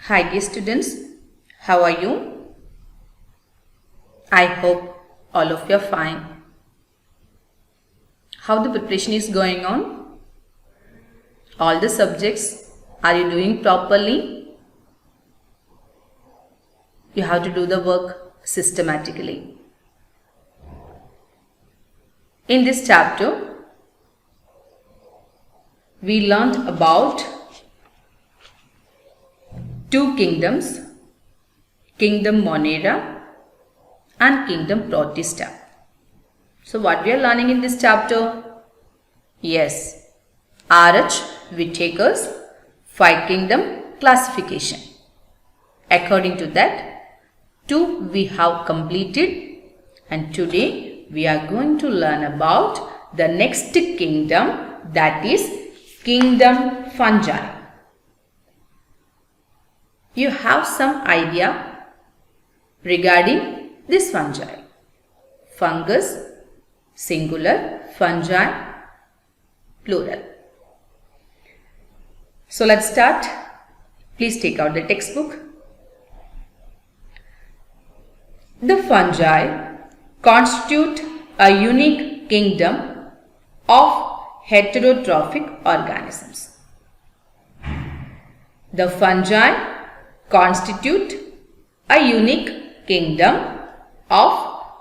Hi dear students, how are you? I hope all of you are fine. How the preparation is going on? All the subjects, are you doing properly? You have to do the work systematically. In this chapter, we learned about two kingdoms, Kingdom Monera and Kingdom Protista. So what we are learning in this chapter? Yes, R.H. Whittaker's Five Kingdom classification. According to that, two we have completed, and today we are going to learn about the next kingdom, that is Kingdom Fungi. You have some idea regarding this fungi. Fungus, singular, fungi, plural. So let's start. Please take out the textbook. The fungi constitute a unique kingdom of heterotrophic organisms. The fungi constitute a unique kingdom of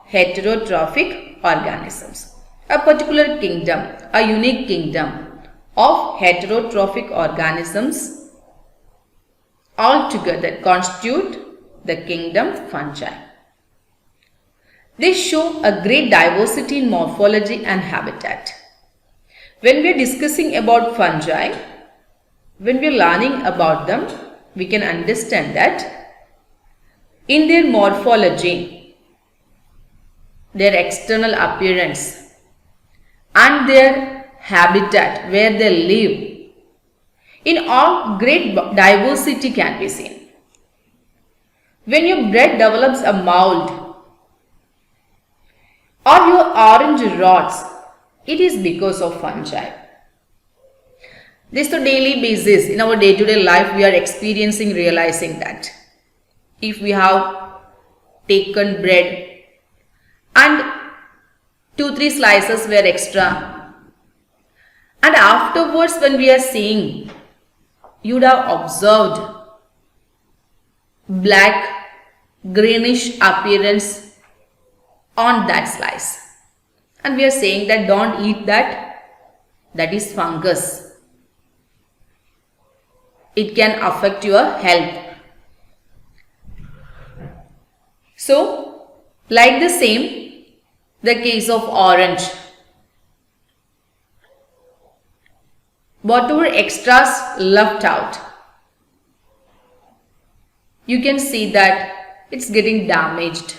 heterotrophic organisms. A particular kingdom, a unique kingdom of heterotrophic organisms altogether constitute the kingdom fungi. They show a great diversity in morphology and habitat. When we are discussing about fungi, when we are learning about them, we can understand that in their morphology, their external appearance and their habitat where they live, in all great diversity can be seen. When your bread develops a mold or your orange rots, it is because of fungi. This is the daily basis. In our day-to-day life, we are experiencing, realizing that if we have taken bread and 2-3 slices were extra, and afterwards when we are seeing, you would have observed black greenish appearance on that slice, and we are saying that don't eat that, that is fungus. It can affect your health. So, like the same, the case of orange. Whatever extras left out, you can see that it's getting damaged.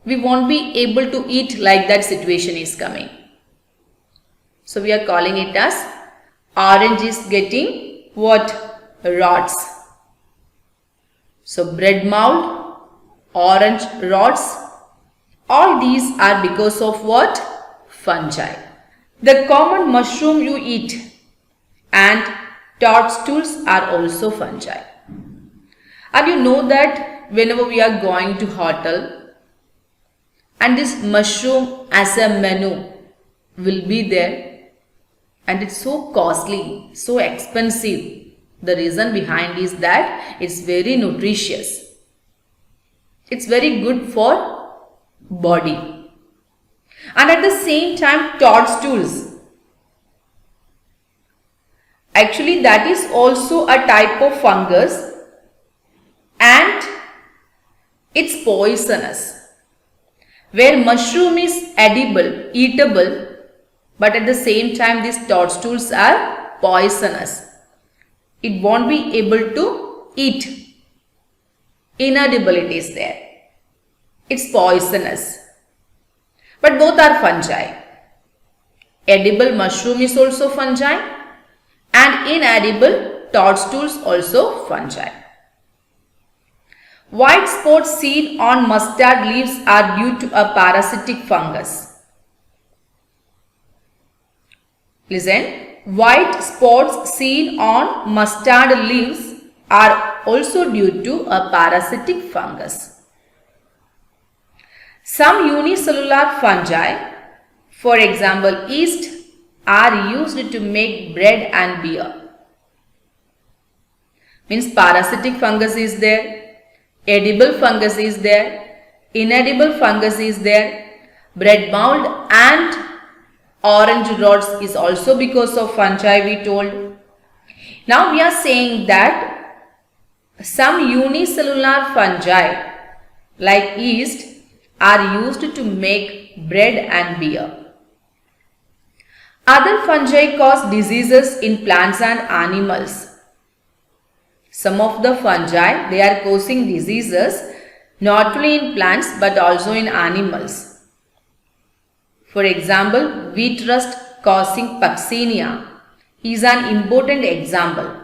We won't be able to eat like that situation is coming. So, we are calling it as orange is getting what? Rots. So bread mold, orange rots, all these are because of what? Fungi. The common mushroom you eat and toadstools are also fungi. And you know that whenever we are going to hotel and this mushroom as a menu will be there, and it's so costly, so expensive. The reason behind is that it's very nutritious. It's very good for body. And at the same time, toadstools. Actually, that is also a type of fungus and it's poisonous. Where mushroom is edible, eatable, but at the same time these toadstools are poisonous. It won't be able to eat. Inedibility is there. It's poisonous. But both are fungi. Edible mushroom is also fungi and inedible toadstools also fungi. White spots seen on mustard leaves are due to a parasitic fungus. Listen, white spots seen on mustard leaves are also due to a parasitic fungus. Some unicellular fungi, for example yeast, are used to make bread and beer. Means parasitic fungus is there, edible fungus is there, inedible fungus is there, bread mold and orange rots is also because of fungi we told. Now we are saying that some unicellular fungi like yeast are used to make bread and beer. Other fungi cause diseases in plants and animals. Some of the fungi, they are causing diseases not only in plants but also in animals. For example, wheat rust causing Puccinia is an important example.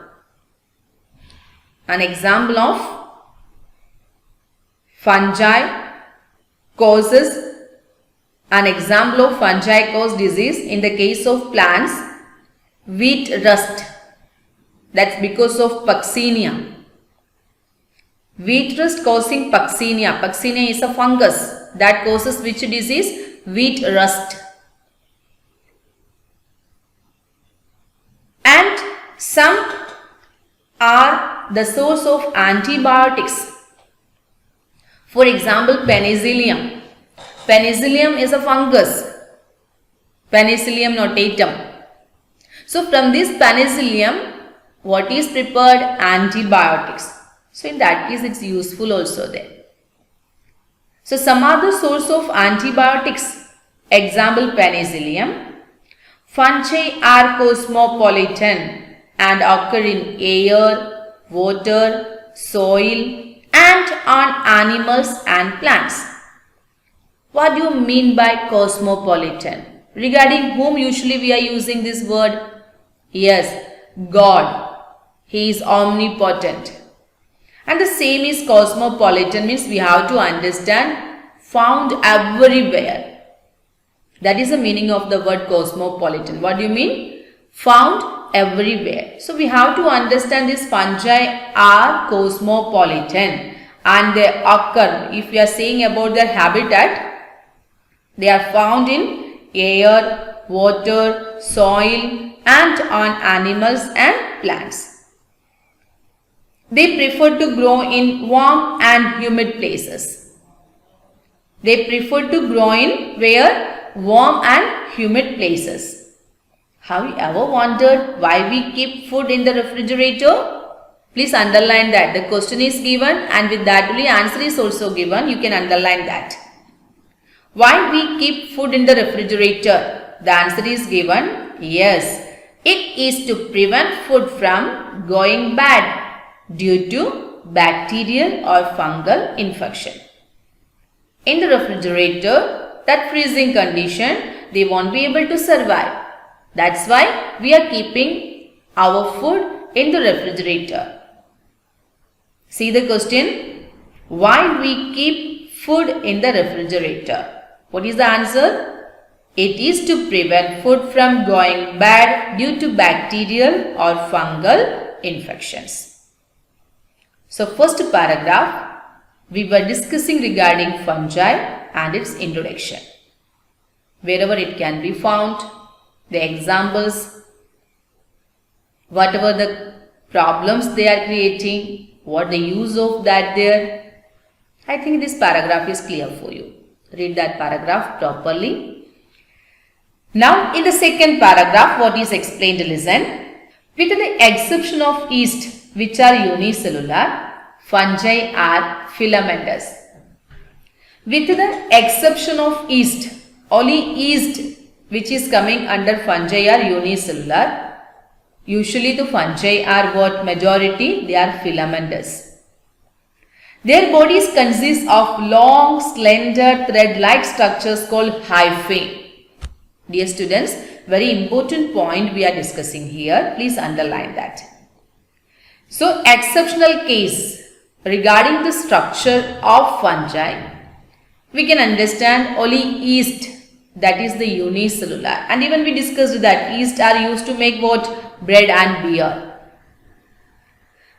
An example of fungi causes, an example of fungi cause disease in the case of plants, wheat rust. That's because of Puccinia. Wheat rust causing Puccinia. Puccinia is a fungus that causes which disease? Wheat rust. And some are the source of antibiotics. For example, penicillium. Penicillium is a fungus. Penicillium notatum. So from this penicillium, what is prepared? Antibiotics. So in that case, it's useful also there. So some are the source of antibiotics. Example, penicillium. Fungi are cosmopolitan and occur in air, water, soil and on animals and plants. What do you mean by cosmopolitan? Regarding whom usually we are using this word? Yes, God. He is omnipotent. And the same is cosmopolitan, means we have to understand found everywhere. That is the meaning of the word cosmopolitan. What do you mean? Found everywhere. So we have to understand these fungi are cosmopolitan and they occur. If we are saying about their habitat, they are found in air, water, soil and on animals and plants. They prefer to grow in warm and humid places. They prefer to grow in where? Warm and humid places. Have you ever wondered why we keep food in the refrigerator? Please underline that. The question is given and with that only answer is also given. You can underline that. Why we keep food in the refrigerator? The answer is given. Yes, it is to prevent food from going bad due to bacterial or fungal infection. In the refrigerator, that freezing condition, they won't be able to survive. That's why we are keeping our food in the refrigerator. See the question? Why we keep food in the refrigerator? What is the answer? It is to prevent food from going bad due to bacterial or fungal infections. So first paragraph, we were discussing regarding fungi and its introduction. Wherever it can be found, the examples, whatever the problems they are creating, what the use of that there. I think this paragraph is clear for you. Read that paragraph properly. Now in the second paragraph, what is explained, listen. With the exception of yeast, which are unicellular, fungi are filamentous. With the exception of yeast, only yeast which is coming under fungi are unicellular. Usually the fungi are what? Majority, they are filamentous. Their bodies consist of long, slender, thread-like structures called hyphae. Dear students, very important point we are discussing here. Please underline that. So, exceptional case regarding the structure of fungi, we can understand only yeast, that is the unicellular. And even we discussed that yeast are used to make what? Bread and beer.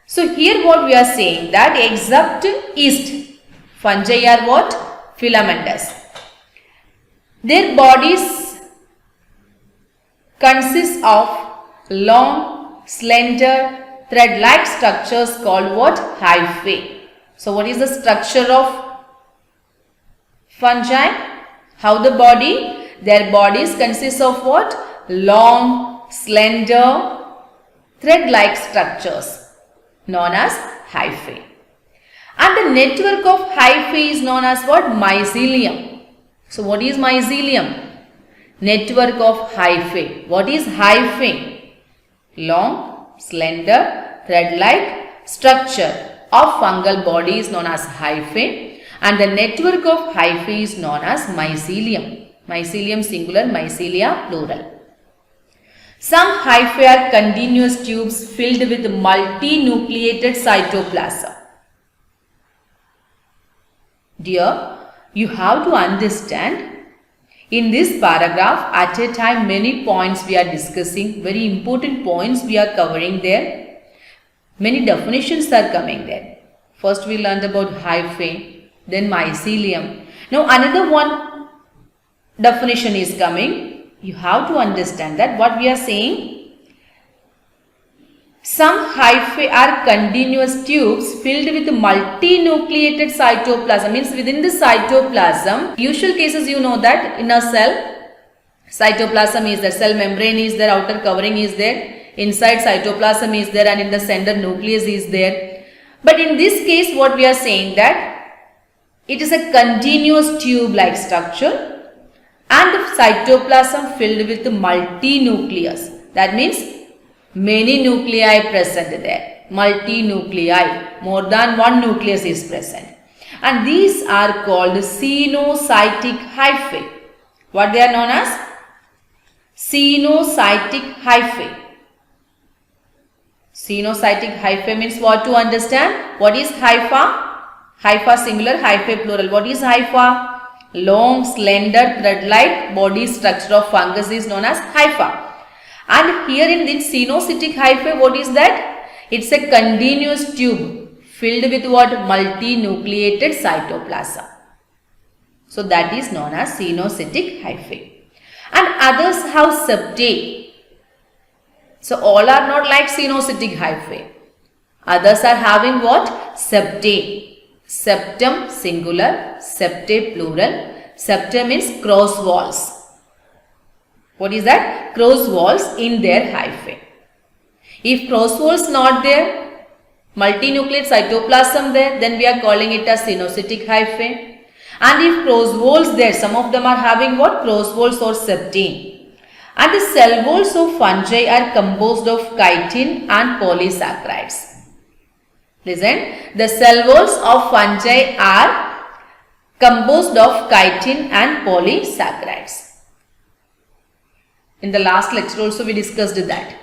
So here what we are saying that except yeast, fungi are what? Filamentous. Their bodies consist of long, slender, thread-like structures called what? Hyphae. So what is the structure of fungi? How the body? Their bodies consist of what? Long, slender, thread-like structures known as hyphae. And the network of hyphae is known as what? Mycelium. So what is mycelium? Network of hyphae. What is hyphae? Long, slender, thread-like structure of fungal body is known as hyphae, and the network of hyphae is known as mycelium. Mycelium singular, mycelia plural. Some hyphae are continuous tubes filled with multinucleated cytoplasm. Dear, you have to understand in this paragraph at a time many points we are discussing, very important points we are covering there. Many definitions are coming there. First we learned about hyphae, then mycelium. Now another one definition is coming. You have to understand that what we are saying. Some hyphae are continuous tubes filled with multinucleated cytoplasm. Means within the cytoplasm, usual cases you know that in a cell, cytoplasm is there, cell membrane is there, outer covering is there, inside cytoplasm is there, and in the center nucleus is there. But in this case what we are saying that it is a continuous tube like structure and the cytoplasm filled with multinucleus. That means many nuclei present there. Multinuclei. More than one nucleus is present. And these are called cenocytic hyphae. What they are known as? Cenocytic hyphae. Cenocytic hyphae means what to understand? What is hypha? Hypha singular, hyphae plural. What is hypha? Long, slender, thread-like body structure of fungus is known as hypha. And here in this cenocytic hyphae, what is that? It's a continuous tube filled with what? Multinucleated cytoplasm. So that is known as cenocytic hyphae. And others have septae. So all are not like cenocytic hyphae. Others are having what? Septae. Septum singular, septae plural. Septum means cross walls. What is that? Cross walls in their hyphae. If cross walls not there, multinucleate cytoplasm there, then we are calling it as cenocytic hyphae. And if cross walls there, some of them are having what? Cross walls or septae. And the cell walls of fungi are composed of chitin and polysaccharides. Listen, the cell walls of fungi are composed of chitin and polysaccharides. In the last lecture also we discussed that.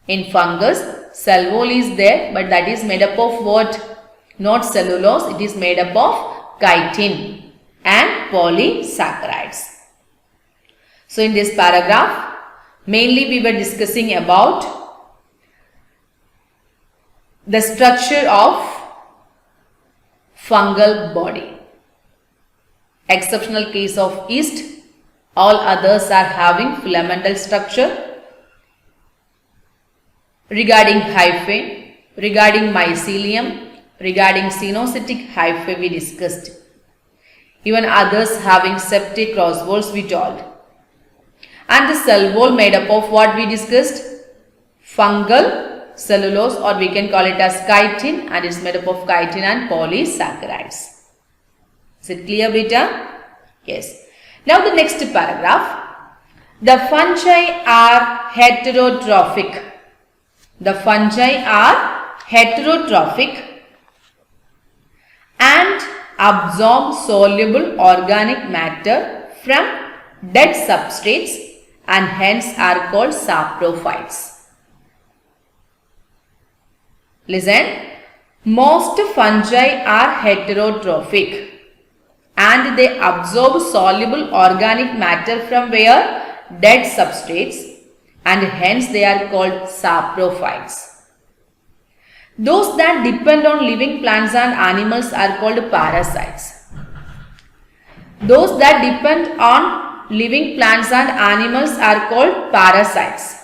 In fungus, cell wall is there, but that is made up of what? Not cellulose, it is made up of chitin and polysaccharides. So in this paragraph, mainly we were discussing about the structure of fungal body. Exceptional case of yeast, all others are having filamental structure. Regarding hyphae, regarding mycelium, regarding cenocytic hyphae we discussed. Even others having septic cross walls we told. And the cell wall made up of what we discussed? Fungal cellulose, or we can call it as chitin, and it's made up of chitin and polysaccharides. Is it clear, beta? Yes. Now the next paragraph. The fungi are heterotrophic. The fungi are heterotrophic and absorb soluble organic matter from dead substrates and hence are called saprophytes. Listen, most fungi are heterotrophic and they absorb soluble organic matter from where? Dead substrates, and hence they are called saprophytes. Those that depend on living plants and animals are called parasites. Those that depend on living plants and animals are called parasites.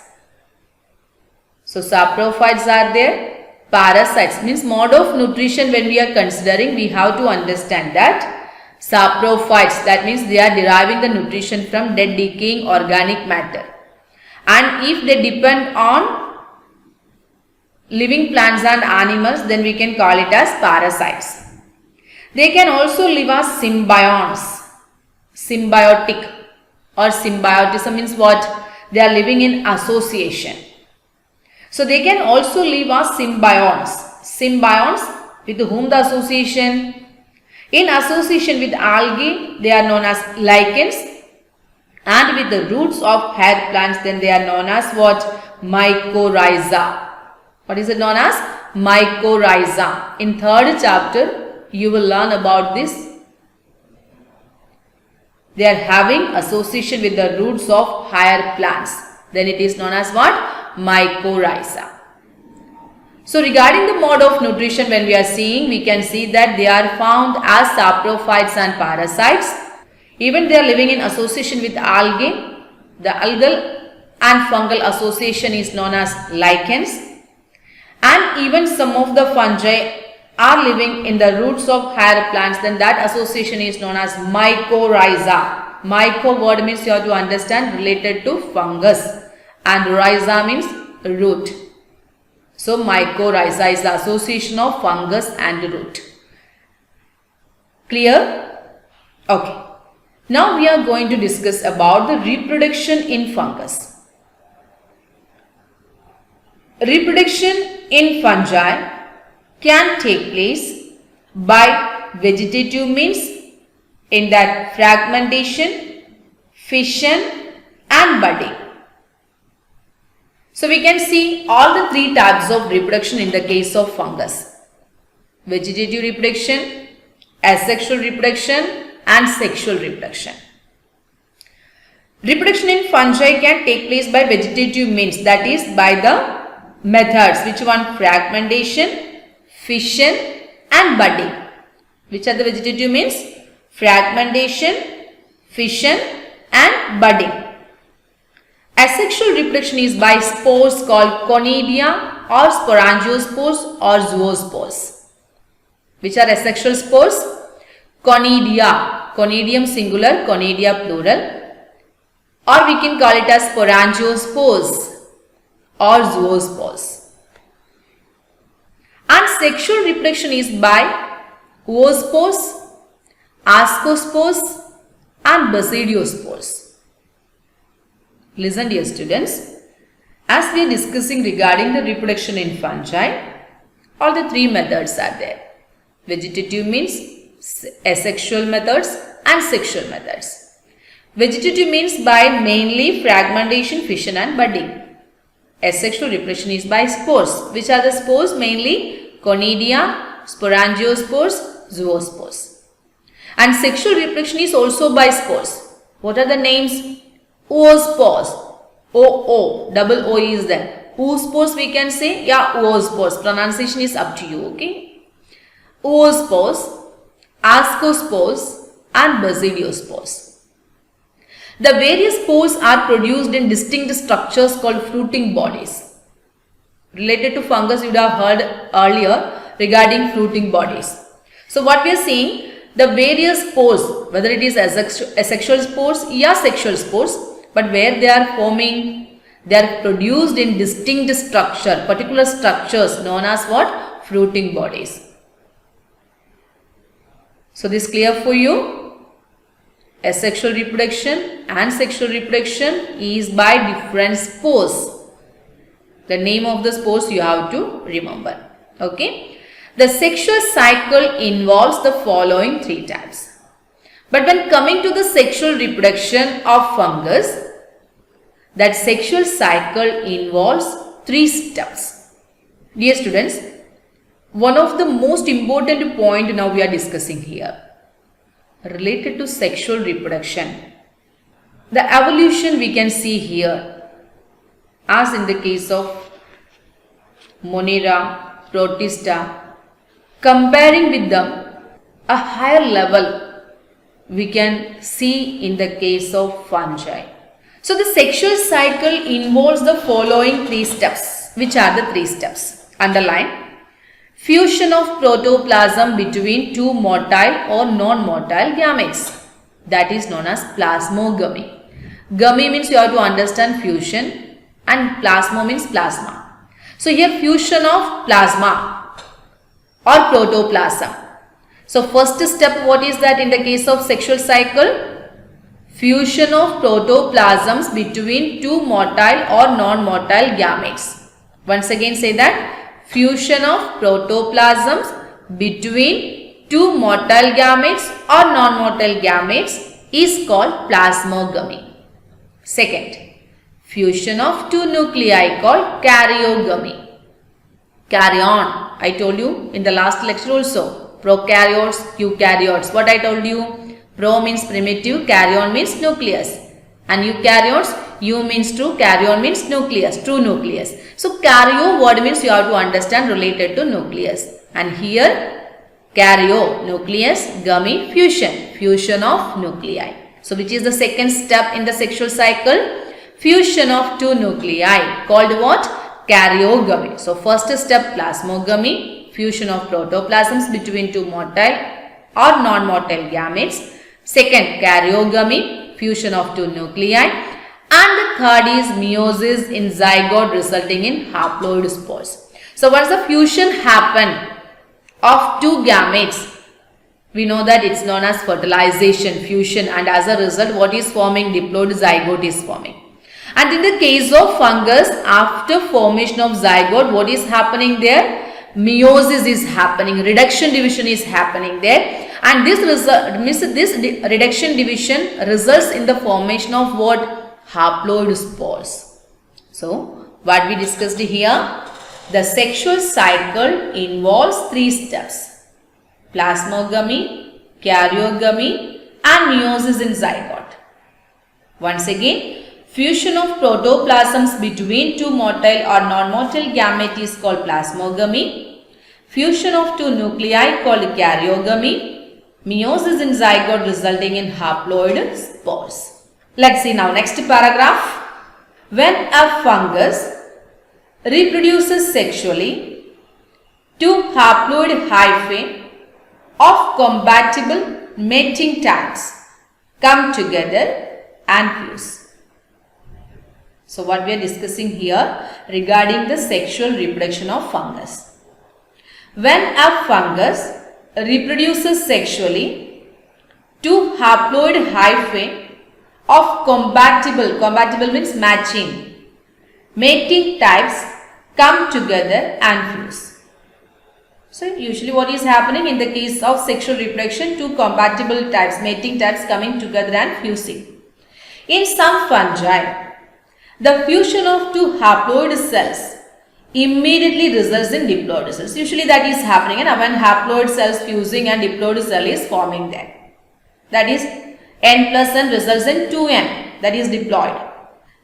So saprophytes are there. Parasites means mode of nutrition. When we are considering, we have to understand that saprophytes, that means they are deriving the nutrition from dead decaying organic matter. And if they depend on living plants and animals, then we can call it as parasites. They can also live as symbionts. Symbiotic or symbiotism means what? They are living in association. So they can also live as symbionts. Symbionts with whom the association? In association with algae, they are known as lichens, and with the roots of hair plants, then they are known as what? Mycorrhiza. What is it known as? Mycorrhiza. In third chapter, you will learn about this. They are having association with the roots of higher plants. Then it is known as what? Mycorrhiza. So regarding the mode of nutrition, when we are seeing, we can see that they are found as saprophytes and parasites. Even they are living in association with algae. The algal and fungal association is known as lichens. And even some of the fungi are living in the roots of higher plants, then that association is known as mycorrhiza. Myco word means you have to understand related to fungus, and rhiza means root. So mycorrhiza is the association of fungus and root. Clear? Okay. Now we are going to discuss about the reproduction in fungus. Reproduction in fungi can take place by vegetative means, in that fragmentation, fission and budding. So we can see all the three types of reproduction in the case of fungus: vegetative reproduction, asexual reproduction and sexual reproduction. Reproduction in fungi can take place by vegetative means, that is by the methods. Which one? Fragmentation, fission and budding. Which are the vegetative means? Fragmentation, fission and budding. Asexual reproduction is by spores called conidia or sporangiospores or zoospores. Which are asexual spores? Conidia, conidium singular, conidia plural, or we can call it as sporangiospores or zoospores. And sexual reproduction is by oospores, ascospores and basidiospores. Listen dear students, as we are discussing regarding the reproduction in fungi, all the three methods are there. Vegetative means asexual methods and sexual methods. Vegetative means by mainly fragmentation, fission and budding. Asexual reproduction is by spores. Which are the spores? Mainly conidia, sporangiospores, zoospores. And sexual reproduction is also by spores. What are the names? Oospores. O, double O is there. Oospores we can say, yeah, oospores. Pronunciation is up to you, okay? Oospores, ascospores and basidiospores. The various spores are produced in distinct structures called fruiting bodies. Related to fungus, you would have heard earlier regarding fruiting bodies. So what we are seeing, the various spores, whether it is asexual spores or sexual spores, but where they are forming, they are produced in distinct structure, particular structures known as what? Fruiting bodies. So this clear for you? Asexual reproduction and sexual reproduction is by different spores. The name of the spores you have to remember. Okay. The sexual cycle involves the following three types. But when coming to the sexual reproduction of fungus, that sexual cycle involves three steps. Dear students, one of the most important point now we are discussing here, related to sexual reproduction. The evolution we can see here, as in the case of Monera, Protista. Comparing with them, a higher level we can see in the case of fungi. So the sexual cycle involves the following 3 steps. Which are the 3 steps? Underline. Fusion of protoplasm between 2 motile or non-motile gametes. That is known as plasmogamy. Gamy means you have to understand fusion and plasmo means plasma. So here fusion of plasma or protoplasm. So first step, what is that in the case of sexual cycle? Fusion of protoplasms between 2 motile or non-motile gametes. Once again say that. Fusion of protoplasms between 2 motile gametes or non-motile gametes is called plasmogamy. Second, fusion of 2 nuclei called karyogamy. Karyon, I told you in the last lecture also. Prokaryotes, eukaryotes. What I told you? Pro means primitive, karyon means nucleus. And eukaryotes, U means true, karyon means nucleus, true nucleus. So karyo word means you have to understand related to nucleus. And here karyo, nucleus, gamy, fusion, fusion of nuclei. So which is the second step in the sexual cycle? Fusion of 2 nuclei called what? Karyogamy. So first step plasmogamy, fusion of protoplasms between 2 motile or non-motile gametes. Second, karyogamy, fusion of 2 nuclei. And the third is meiosis in zygote resulting in haploid spores. So once the fusion happen of 2 gametes, we know that it's known as fertilization, fusion, and as a result what is forming? Diploid zygote is forming. And in the case of fungus, after formation of zygote, what is happening there? Meiosis is happening, reduction division is happening there, and this reduction division results in the formation of what? Haploid spores. So what we discussed here, the sexual cycle involves 3 steps: plasmogamy, karyogamy, and meiosis in zygote. Once again, fusion of protoplasms between 2 motile or non-motile gametes is called plasmogamy. Fusion of 2 nuclei called karyogamy. Meiosis in zygote resulting in haploid spores. Let's see now next paragraph. When a fungus reproduces sexually, 2 haploid hyphae of compatible mating types come together and fuse. So what we are discussing here regarding the sexual reproduction of fungus. When a fungus reproduces sexually, 2 haploid hyphae of compatible means matching, mating types come together and fuse. So usually what is happening in the case of sexual reproduction, 2 compatible types, mating types coming together and fusing. In some fungi, the fusion of 2 haploid cells immediately results in diploid cells. Usually that is happening, and when haploid cells fusing and diploid cell is forming there. That is N plus N results in 2N, that is diploid.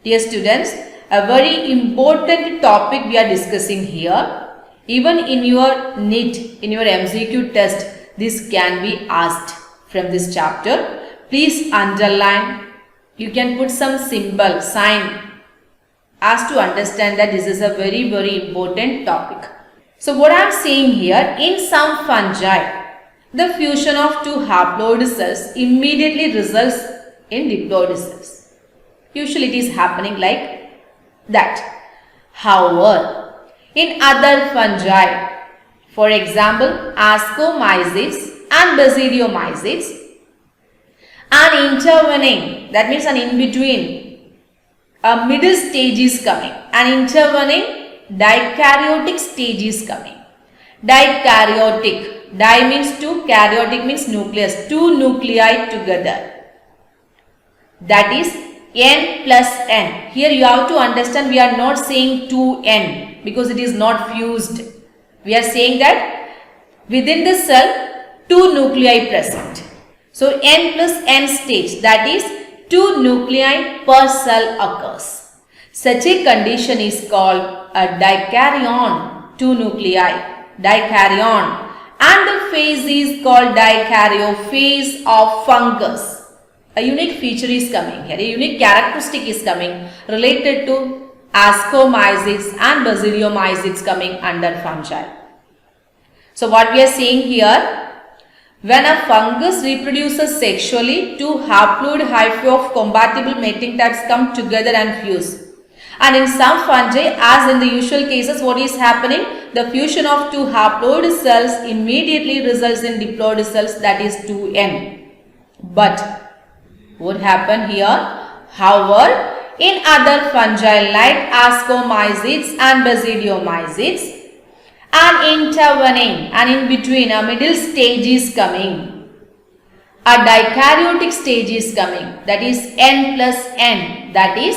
Dear students, a very important topic we are discussing here. Even in your NEET, in your MCQ test, this can be asked from this chapter. Please underline. You can put some symbol, sign, as to understand that this is a very, very important topic. So what I am saying here, in some fungi, the fusion of 2 haploid cells immediately results in diploid cells. Usually it is happening like that. However, in other fungi, for example, ascomycetes and basidiomycetes, an intervening, that means an in-between, a middle stage is coming. An intervening dikaryotic stage is coming. Dikaryotic. Di means 2, karyotic means nucleus. 2 nuclei together. That is N plus N. Here you have to understand we are not saying 2N because it is not fused. We are saying that within the cell 2 nuclei present. So N plus N stage, that is 2 nuclei per cell occurs. Such a condition is called a dikaryon, 2 nuclei. dikaryon. And the phase is called dikaryophase of fungus. A unique feature is coming here, a unique characteristic is coming related to ascomycetes and basidiomycetes coming under fungi. So what we are seeing here, when a fungus reproduces sexually, two haploid hyphae of compatible mating types come together and fuse. And in some fungi, as in the usual cases, what is happening? The fusion of two haploid cells immediately results in diploid cells, that is 2N. But what happened here? However, in other fungi like ascomycetes and basidiomycetes, an intervening and in between a middle stage is coming. A dikaryotic stage is coming, that is N plus N, that is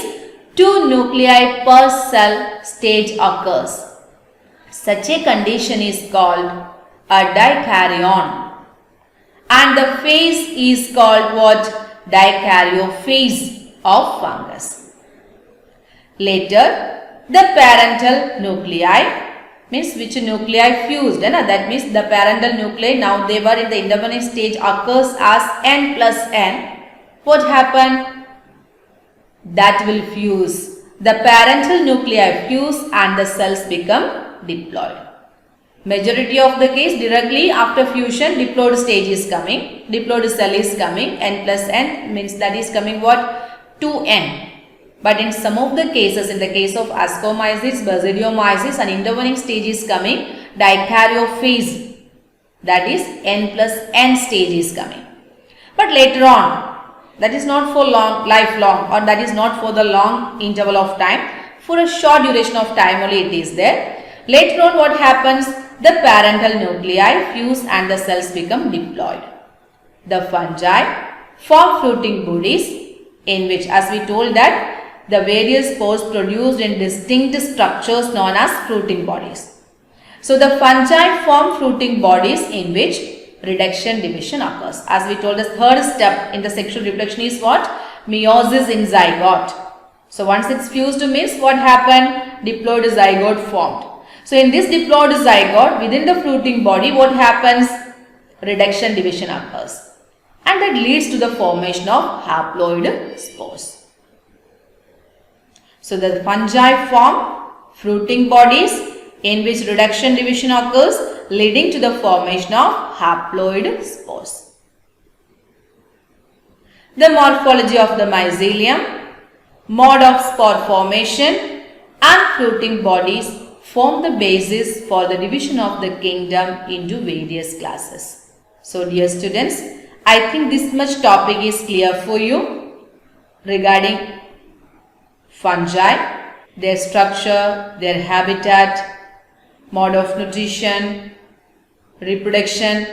2 nuclei per cell stage occurs. Such a condition is called a dikaryon. And the phase is called what? Dikaryophase of fungus. Later, the parental nuclei, means which nuclei fused, that means the parental nuclei, now they were in the intervening stage, occurs as N plus N. What happened? That will fuse. The parental nuclei fuse and the cells become diploid. Majority of the case, directly after fusion, diploid stage is coming. Diploid cell is coming. N plus N means that is coming what? 2N. But in some of the cases, in the case of ascomycetes, basidiomycetes, an intervening stage is coming. Dikaryophase, that is N plus N stage is coming. But later on, that is not for long, lifelong, or that is not for the long interval of time. For a short duration of time only it is there. Later on what happens? The parental nuclei fuse and the cells become diploid. The fungi form fruiting bodies in which, as we told that, the various spores produced in distinct structures known as fruiting bodies. So the fungi form fruiting bodies in which reduction division occurs. As we told, the third step in the sexual reproduction is what? Meiosis in zygote. So once it's fused means what happened? Diploid zygote formed. So in this diploid zygote, within the fruiting body, what happens? Reduction division occurs. And that leads to the formation of haploid spores. So the fungi form fruiting bodies in which reduction division occurs, leading to the formation of haploid spores. The morphology of the mycelium, mode of spore formation and fruiting bodies form the basis for the division of the kingdom into various classes. So dear students, I think this much topic is clear for you regarding fungi, their structure, their habitat, mode of nutrition, reproduction,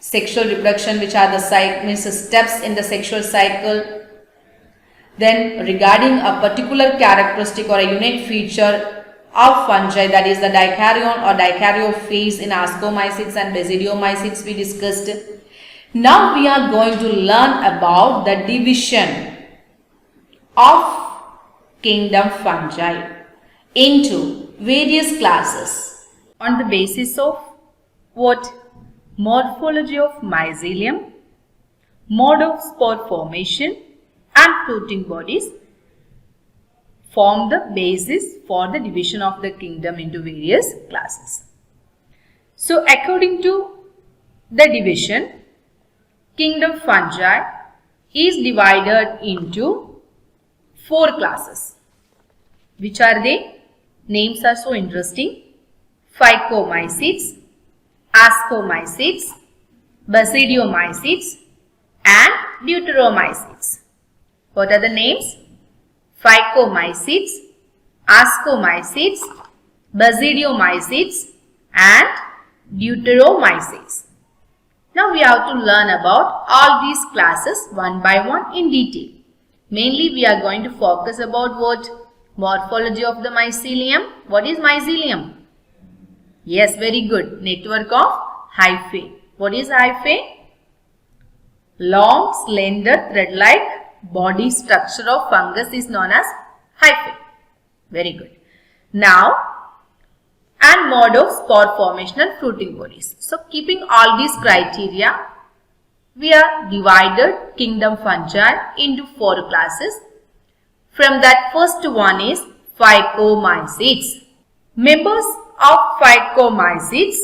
sexual reproduction, which are the steps in the sexual cycle. Then regarding a particular characteristic or a unique feature of fungi, that is the dikaryon or dikaryophase in ascomycetes and basidiomycetes we discussed. Now we are going to learn about the division of kingdom fungi into various classes on the basis of what? Morphology of mycelium, mode of spore formation and fruiting bodies form the basis for the division of the kingdom into various classes. So according to the division, kingdom fungi is divided into 4 classes. Which are they? Names are so interesting. Phycomycetes, ascomycetes, basidiomycetes and deuteromycetes. What are the names? Phycomycetes, ascomycetes, basidiomycetes and deuteromycetes. Now we have to learn about all these classes one by one in detail. Mainly we are going to focus about what? Morphology of the mycelium. What is mycelium? Yes, very good. Network of hyphae. What is hyphae? Long, slender, thread-like body structure of fungus is known as hyphae. Very good. Now, and mode of spore formation and fruiting bodies. So keeping all these criteria, we are divided kingdom fungi into 4 classes. From that, first one is Phycomycetes. Members of Phycomycetes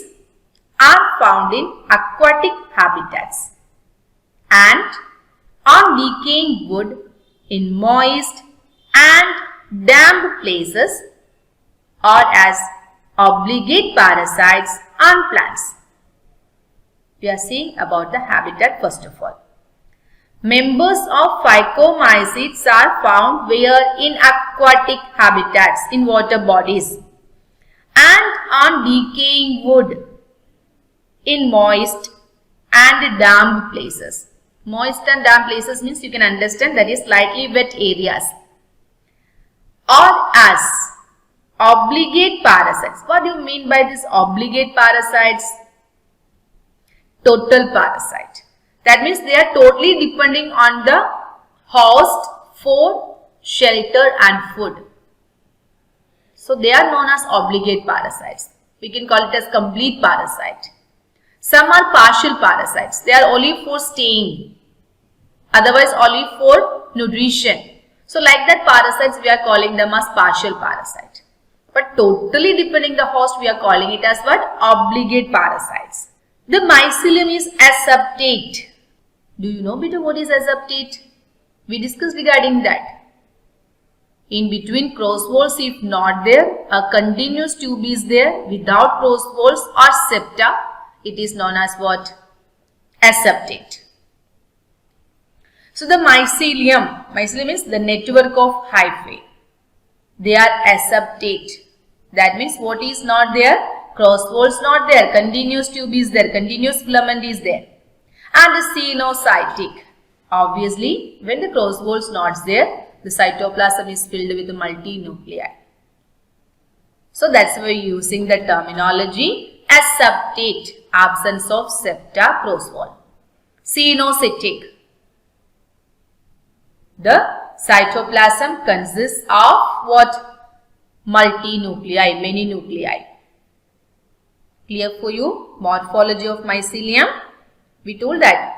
are found in aquatic habitats and on decaying wood in moist and damp places, or as obligate parasites on plants. We are seeing about the habitat first of all. Members of Phycomycetes are found where? In aquatic habitats, in water bodies, and on decaying wood, in moist and damp places. Moist and damp places means you can understand that is slightly wet areas. Or as obligate parasites. What do you mean by this obligate parasites? Total parasite. That means they are totally depending on the host for shelter and food. So they are known as obligate parasites. We can call it as complete parasite. Some are partial parasites. They are only for staying. Otherwise only for nutrition. So like that parasites we are calling them as partial parasite. But totally depending the host we are calling it as what? Obligate parasites. The mycelium is aseptate. Do you know better what is aseptate? We discussed regarding that. In between cross walls if not there, a continuous tube is there without cross walls or septa. It is known as what? Aseptate. So the mycelium is the network of hyphae. They are aseptate. That means what is not there? Cross walls not there, continuous tube is there, continuous filament is there. And the cenocytic. Obviously, when the cross walls not there, the cytoplasm is filled with multinuclei. So that's why we are using the terminology aseptate, absence of septa, cross wall. Cenocytic. The cytoplasm consists of what? Multinuclei, many nuclei. Clear for you? Morphology of mycelium. We told that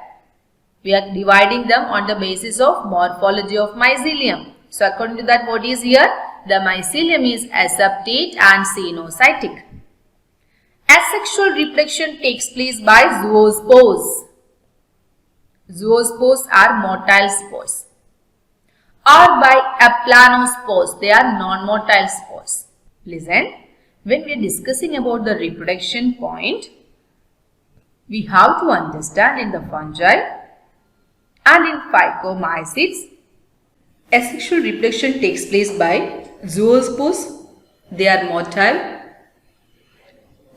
we are dividing them on the basis of morphology of mycelium. So according to that, what is here? The mycelium is aseptate and cenocytic. Asexual reproduction takes place by zoospores. Zoospores are motile spores. Or by aplanospores, they are non-motile spores. Listen, when we are discussing about the reproduction point, we have to understand in the fungi and in Phycomycetes, asexual reproduction takes place by zoospores, they are motile,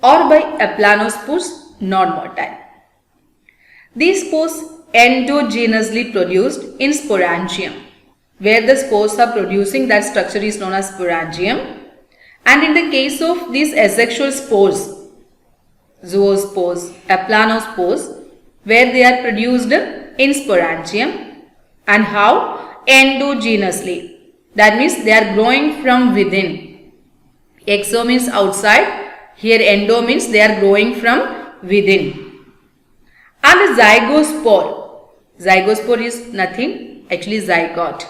or by aplanospores, non-motile. These spores endogenously produced in sporangium. Where the spores are producing, that structure is known as sporangium. And in the case of these asexual spores, zoospores, aplanospores, where they are produced in sporangium, and how? Endogenously. That means they are growing from within. Exo means outside, here endo means they are growing from within. And the zygospore is nothing, actually zygote.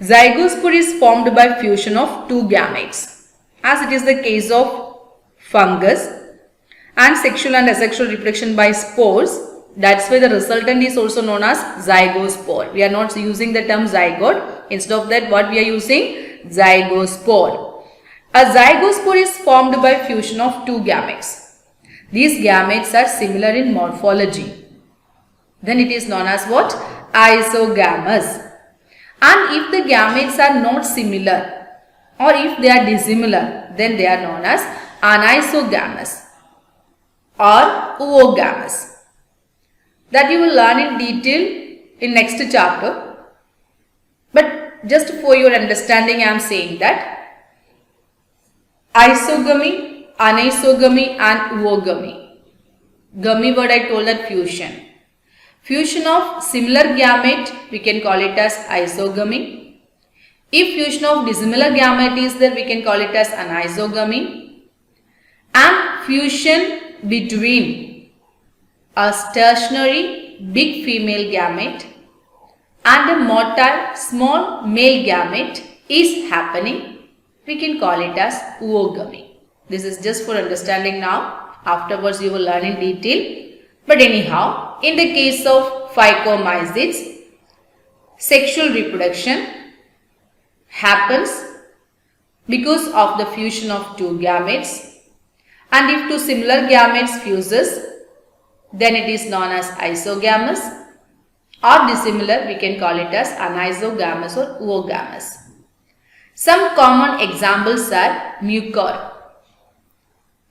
Zygospore is formed by fusion of two gametes, as it is the case of fungus, and sexual and asexual reproduction by spores. That's why the resultant is also known as zygospore. We are not using the term zygote. Instead of that, what we are using? Zygospore. A zygospore is formed by fusion of two gametes. These gametes are similar in morphology. Then it is known as what? Isogamous. And if the gametes are not similar or if they are dissimilar, then they are known as anisogamous or oogamous. That you will learn in detail in next chapter. But just for your understanding, I am saying that isogamy, anisogamy and oogamy. Gummy word I told that fusion. Fusion of similar gamete, we can call it as isogamy. If fusion of dissimilar gamete is there, we can call it as anisogamy. and fusion between a stationary big female gamete and a motile small male gamete is happening, we can call it as oogamy. This is just for understanding now. Afterwards you will learn in detail. But anyhow, in the case of phycomycetes, sexual reproduction happens because of the fusion of two gametes, and if two similar gametes fuses, then it is known as isogamous, or dissimilar we can call it as anisogamous or oogamous. Some common examples are mucor.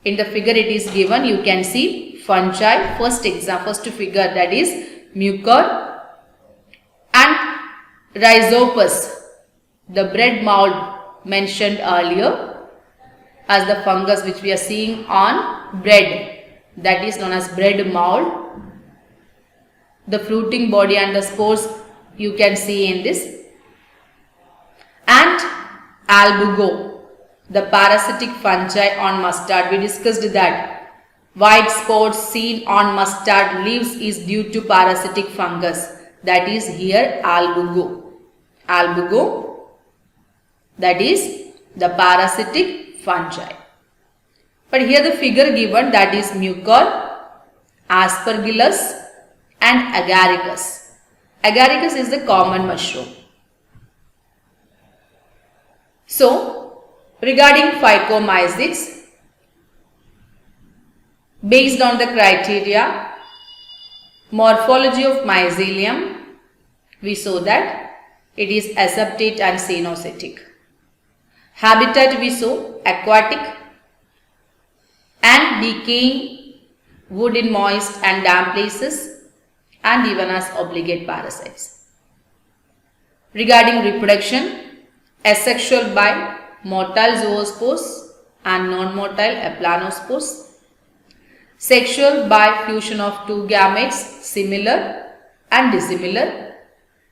In the figure it is given, you can see fungi, first figure, that is mucor, and rhizopus, the bread mold mentioned earlier as the fungus which we are seeing on bread, that is known as bread mold. The fruiting body and the spores you can see in this. And albugo, the parasitic fungi on mustard. We discussed that white spots seen on mustard leaves is due to parasitic fungus. That is here albugo. Albugo, that is the parasitic fungi. But here the figure given, that is mucor, aspergillus and agaricus. Agaricus is the common mushroom. So, regarding phycomycetes, based on the criteria, morphology of mycelium, we saw that it is aseptate and cenocetic. Habitat we saw aquatic and decaying wood in moist and damp places, and even as obligate parasites. Regarding reproduction, asexual by motile zoospores and non-motile aplanospores. Sexual by fusion of two gametes, similar and dissimilar.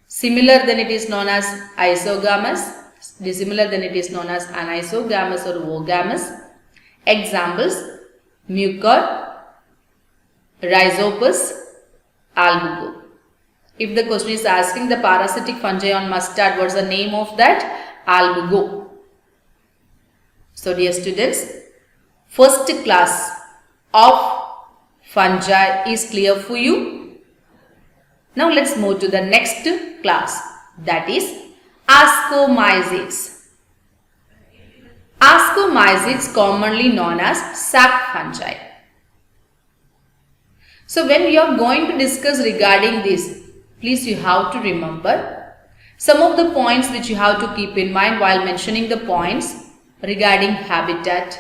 Similar, then it is known as isogamous. Dissimilar, then it is known as anisogamous or oogamous. Examples: mucor, rhizopus, albugo. If the question is asking the parasitic fungi on mustard, what's the name of that? Albugo. So dear students, first class of fungi is clear for you. Now let's move to the next class, that is ascomycetes. Ascomycetes, commonly known as sac fungi. So when we are going to discuss regarding this, please you have to remember some of the points which you have to keep in mind while mentioning the points regarding habitat,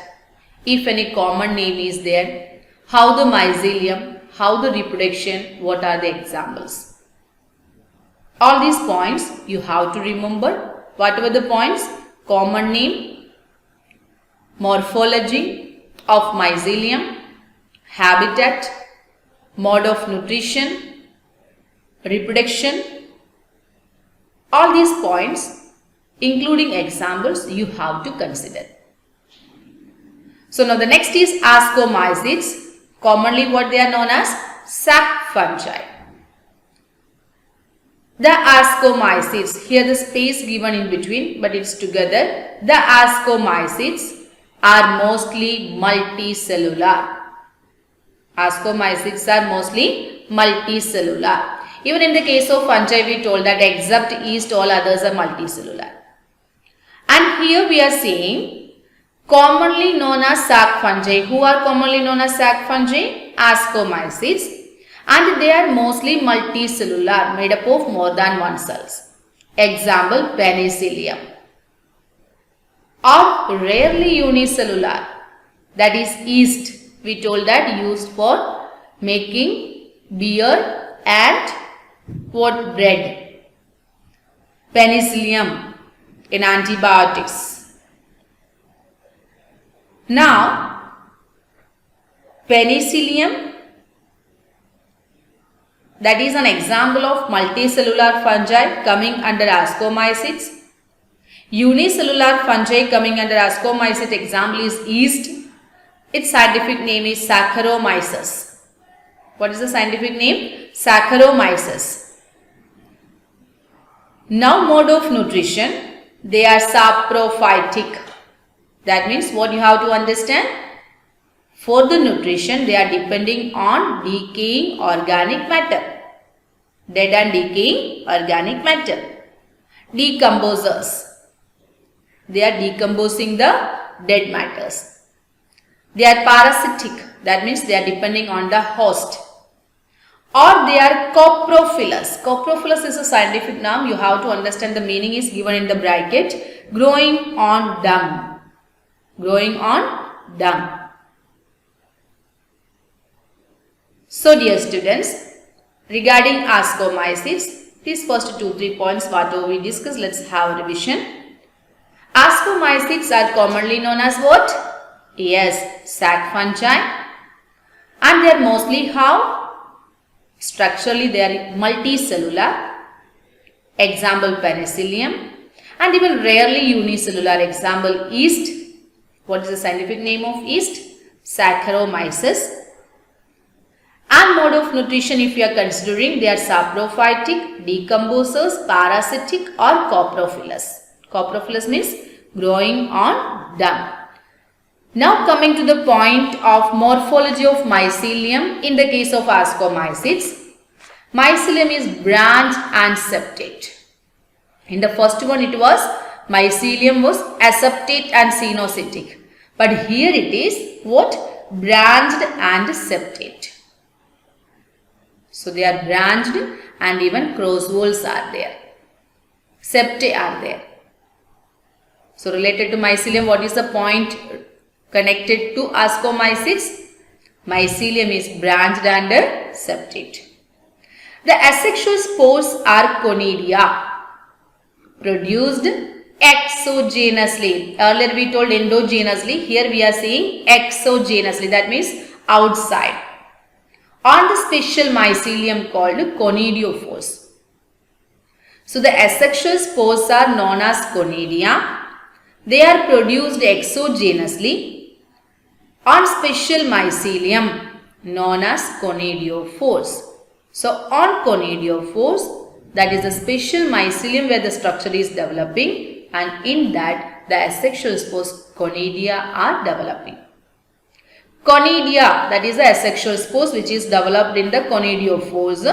if any common name is there, how the mycelium, how the reproduction, what are the examples. All these points you have to remember. Whatever the points: common name, morphology of mycelium, habitat, mode of nutrition, reproduction. All these points, including examples, you have to consider. So now the next is ascomycetes, commonly what they are known as sac fungi. The ascomycetes, here the space given in between, but it's together. The ascomycetes are mostly multicellular. Ascomycetes are mostly multicellular. Even in the case of fungi, we told that except yeast, all others are multicellular. And here we are saying commonly known as sac fungi. Who are commonly known as sac fungi? Ascomycetes. And they are mostly multicellular, made up of more than one cells. Example: penicillium. Or rarely unicellular, that is yeast. We told that used for making beer and what? Bread. Penicillium in antibiotics. Now, penicillium, that is an example of multicellular fungi coming under ascomycetes. Unicellular fungi coming under ascomycete example is yeast. Its scientific name is Saccharomyces. What is the scientific name? Saccharomyces. Now mode of nutrition, they are saprophytic. That means what you have to understand? For the nutrition, they are depending on decaying organic matter. Dead and decaying organic matter. Decomposers. They are decomposing the dead matters. They are parasitic. That means they are depending on the host. Or they are coprophilous. Coprophilous is a scientific name. You have to understand the meaning is given in the bracket. Growing on dung. Growing on dung. So dear students, regarding ascomycetes, these first 2-3 points whatever we discussed, let's have a revision. Ascomycetes are commonly known as what? Yes, sac fungi. And they are mostly how? Structurally they are multicellular. Example penicillium. And even rarely unicellular. Example yeast. What is the scientific name of yeast? Saccharomyces. And mode of nutrition, if you are considering, they are saprophytic, decomposers, parasitic or coprophilous. Coprophilous means growing on dung. Now coming to the point of morphology of mycelium in the case of ascomycetes. Mycelium is branched and septate. In the first one it was mycelium was aseptate and cenocytic. But here it is what? Branched and septate. So they are branched and even crosswalls are there. Septae are there. So related to mycelium, what is the point connected to ascomycetes? Mycelium is branched and septate. The asexual spores are conidia, produced exogenously. Earlier we told endogenously. Here we are saying exogenously. That means outside. On the special mycelium called conidiophores. So the asexual spores are known as conidia. They are produced exogenously on special mycelium known as conidiophores. So on conidiophores, that is a special mycelium where the structure is developing, and in that the asexual spores conidia are developing. Conidia, that is the asexual spores which is developed in the conidiophores.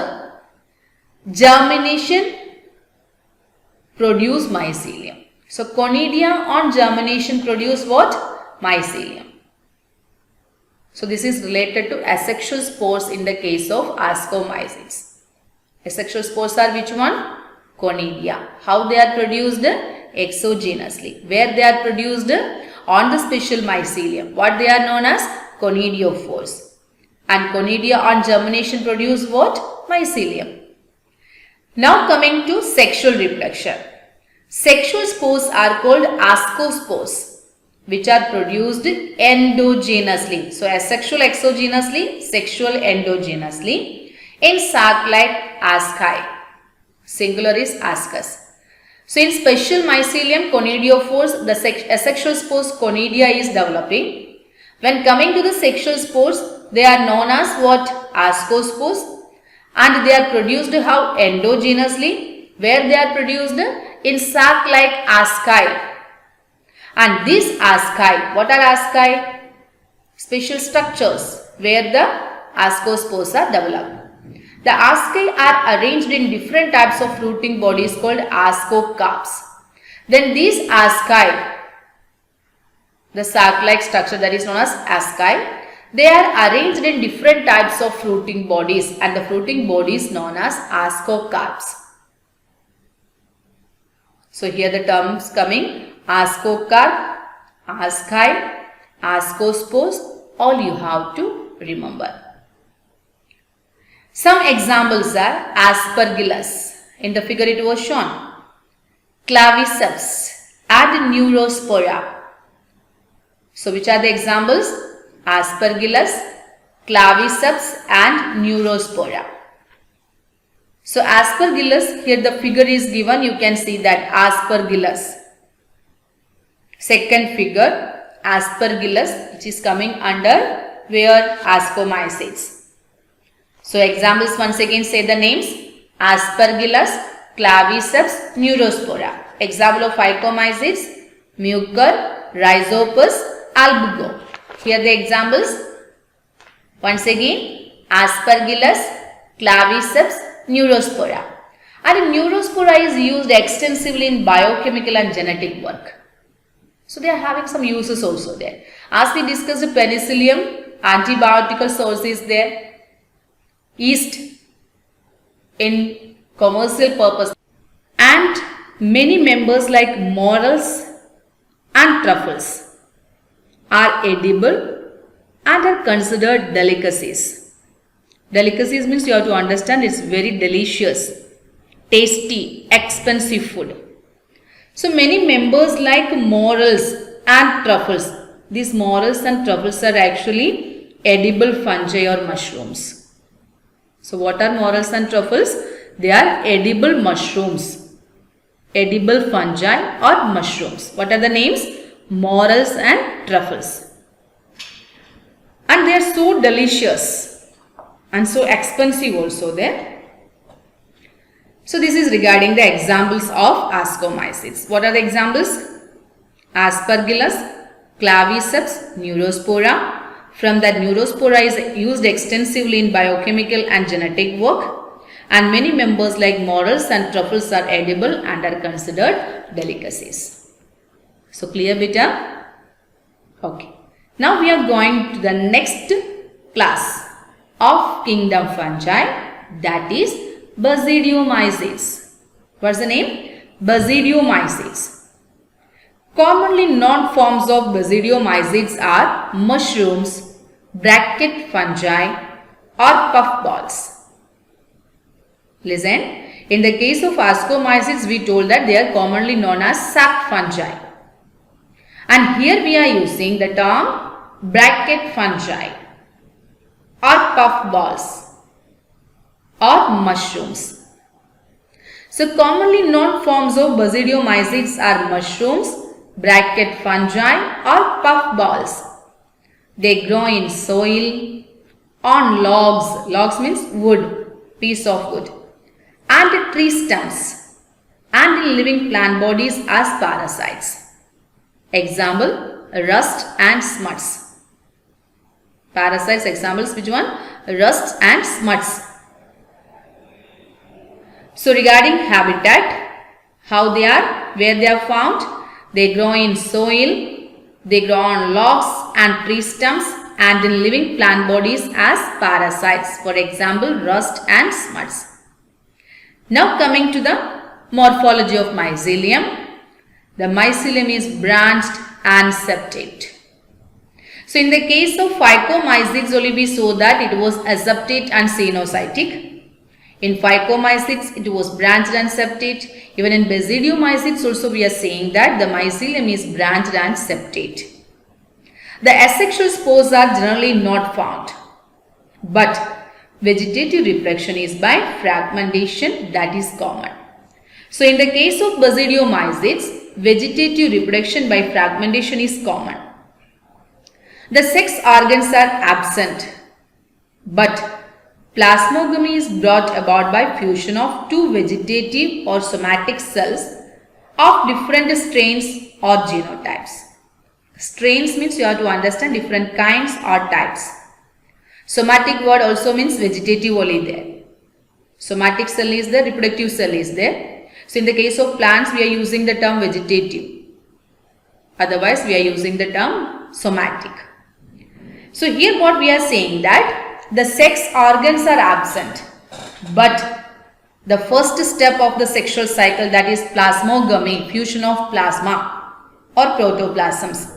Germination produce mycelium. So conidia on germination produce what? Mycelium. So this is related to asexual spores in the case of ascomycetes. Asexual spores are which one? Conidia. How they are produced? Exogenously. Where they are produced? On the special mycelium. What they are known as? Conidiophores. And conidia on germination produce what? Mycelium. Now coming to sexual reproduction. Sexual spores are called ascospores, which are produced endogenously. So asexual exogenously, sexual endogenously in sac-like asci. Singular is ascus. So in special mycelium conidiophores, the asexual spores conidia is developing. When coming to the sexual spores, they are known as what? Ascospores, and they are produced how? Endogenously. Where they are produced? In sac-like asci. And these asci, what are asci? Special structures where the ascospores are developed. The asci are arranged in different types of fruiting bodies called ascocarps. Then these asci, the sac-like structure that is known as asci, they are arranged in different types of fruiting bodies, and the fruiting body is known as ascocarps. So here the terms coming: ascocarp, asci, ascospores, all you have to remember. Some examples are aspergillus. In the figure it was shown. Claviceps and Neurospora. So which are the examples? Aspergillus, Claviceps and Neurospora. So aspergillus, here the figure is given, you can see that aspergillus. Second figure, Aspergillus, which is coming under where Ascomycetes. So examples once again, say the names: Aspergillus, Claviceps, Neurospora. Example of Phycomycetes: Mucor, Rhizopus, Albugo. Here the examples once again: Aspergillus, Claviceps, Neurospora. And Neurospora is used extensively in biochemical and genetic work. So they are having some uses also there. As we discussed, penicillium, antibiotical source is there. Yeast in commercial purpose. And many members like morels and truffles are edible and are considered delicacies. Delicacies means you have to understand it's very delicious, tasty, expensive food. So many members like morels and truffles. These morels and truffles are actually edible fungi or mushrooms. So what are morels and truffles? They are edible mushrooms, edible fungi or mushrooms. What are the names? Morels and truffles. And they are so delicious and so expensive also there. So this is regarding the examples of Ascomycetes. What are the examples? Aspergillus, Claviceps, Neurospora. From that, Neurospora is used extensively in biochemical and genetic work. And many members like morels and truffles are edible and are considered delicacies. So clear, beta? Okay. Now we are going to the next class of kingdom fungi, that is Basidiomycetes. What's the name? Basidiomycetes. Commonly known forms of Basidiomycetes are mushrooms, bracket fungi or puffballs. Listen, in the case of Ascomycetes, we told that they are commonly known as sap fungi. And here we are using the term bracket fungi or puffballs or mushrooms. So commonly known forms of Basidiomycetes are mushrooms, bracket fungi or puffballs. They grow in soil, on logs, logs means wood, piece of wood, and tree stems, and in living plant bodies as parasites. Example, rust and smuts. Parasites examples, which one? Rust and smuts. So regarding habitat, how they are, where they are found, they grow in soil, they grow on logs and tree stems and in living plant bodies as parasites. For example, rust and smuts. Now coming to the morphology of mycelium. The mycelium is branched and septate. So in the case of Phycomycetes only we saw that it was aseptate and cenocytic. In Phycomycetes, it was branched and septate. Even in Basidiomycetes also we are saying that the mycelium is branched and septate. The asexual spores are generally not found, but vegetative reproduction is by fragmentation, that is common. So in the case of Basidiomycetes, vegetative reproduction by fragmentation is common. The sex organs are absent, but plasmogamy is brought about by fusion of two vegetative or somatic cells of different strains or genotypes. Strains means you have to understand different kinds or types. Somatic word also means vegetative only there. Somatic cell is there, reproductive cell is there. So in the case of plants we are using the term vegetative. Otherwise we are using the term somatic. So here what we are saying that the sex organs are absent, but the first step of the sexual cycle, that is plasmogamy, fusion of plasma or protoplasms.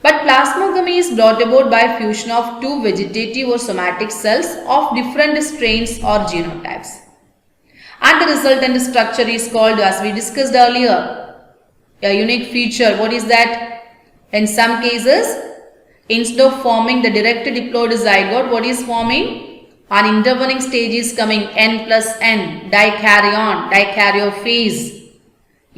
But plasmogamy is brought about by fusion of two vegetative or somatic cells of different strains or genotypes. And the resultant structure is called, as we discussed earlier, a unique feature. What is that? In some cases, instead of forming the direct diploid zygote, what is forming? An intervening stage is coming, N plus N, dikaryon, dikaryophase.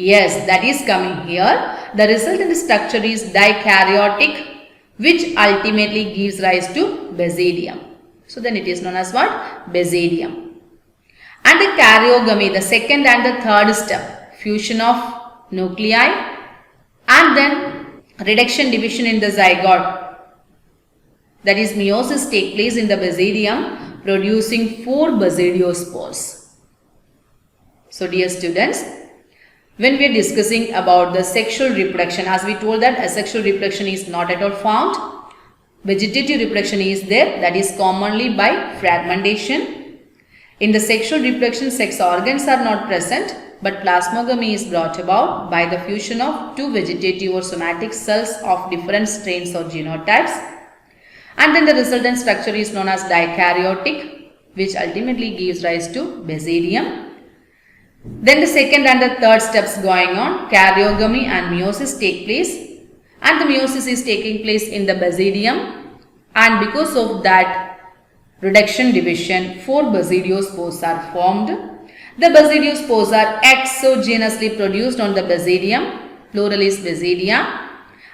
Yes, that is coming here. The resultant structure is dikaryotic, which ultimately gives rise to basidium. So then it is known as what? Basidium. And the karyogamy, the second and the third step, fusion of nuclei and then reduction division in the zygote, that is meiosis, take place in the basidium, producing 4 basidiospores. So dear students, when we are discussing about the sexual reproduction, as we told that asexual reproduction is not at all found, vegetative reproduction is there, that is commonly by fragmentation. In the sexual reproduction, sex organs are not present, but plasmogamy is brought about by the fusion of 2 vegetative or somatic cells of different strains or genotypes. And then the resultant structure is known as dikaryotic, which ultimately gives rise to basidium. Then the second and the third steps going on, karyogamy and meiosis take place, and the meiosis is taking place in the basidium, and because of that reduction division, 4 basidiospores are formed. The basidiospores are exogenously produced on the basidium, plural is basidia,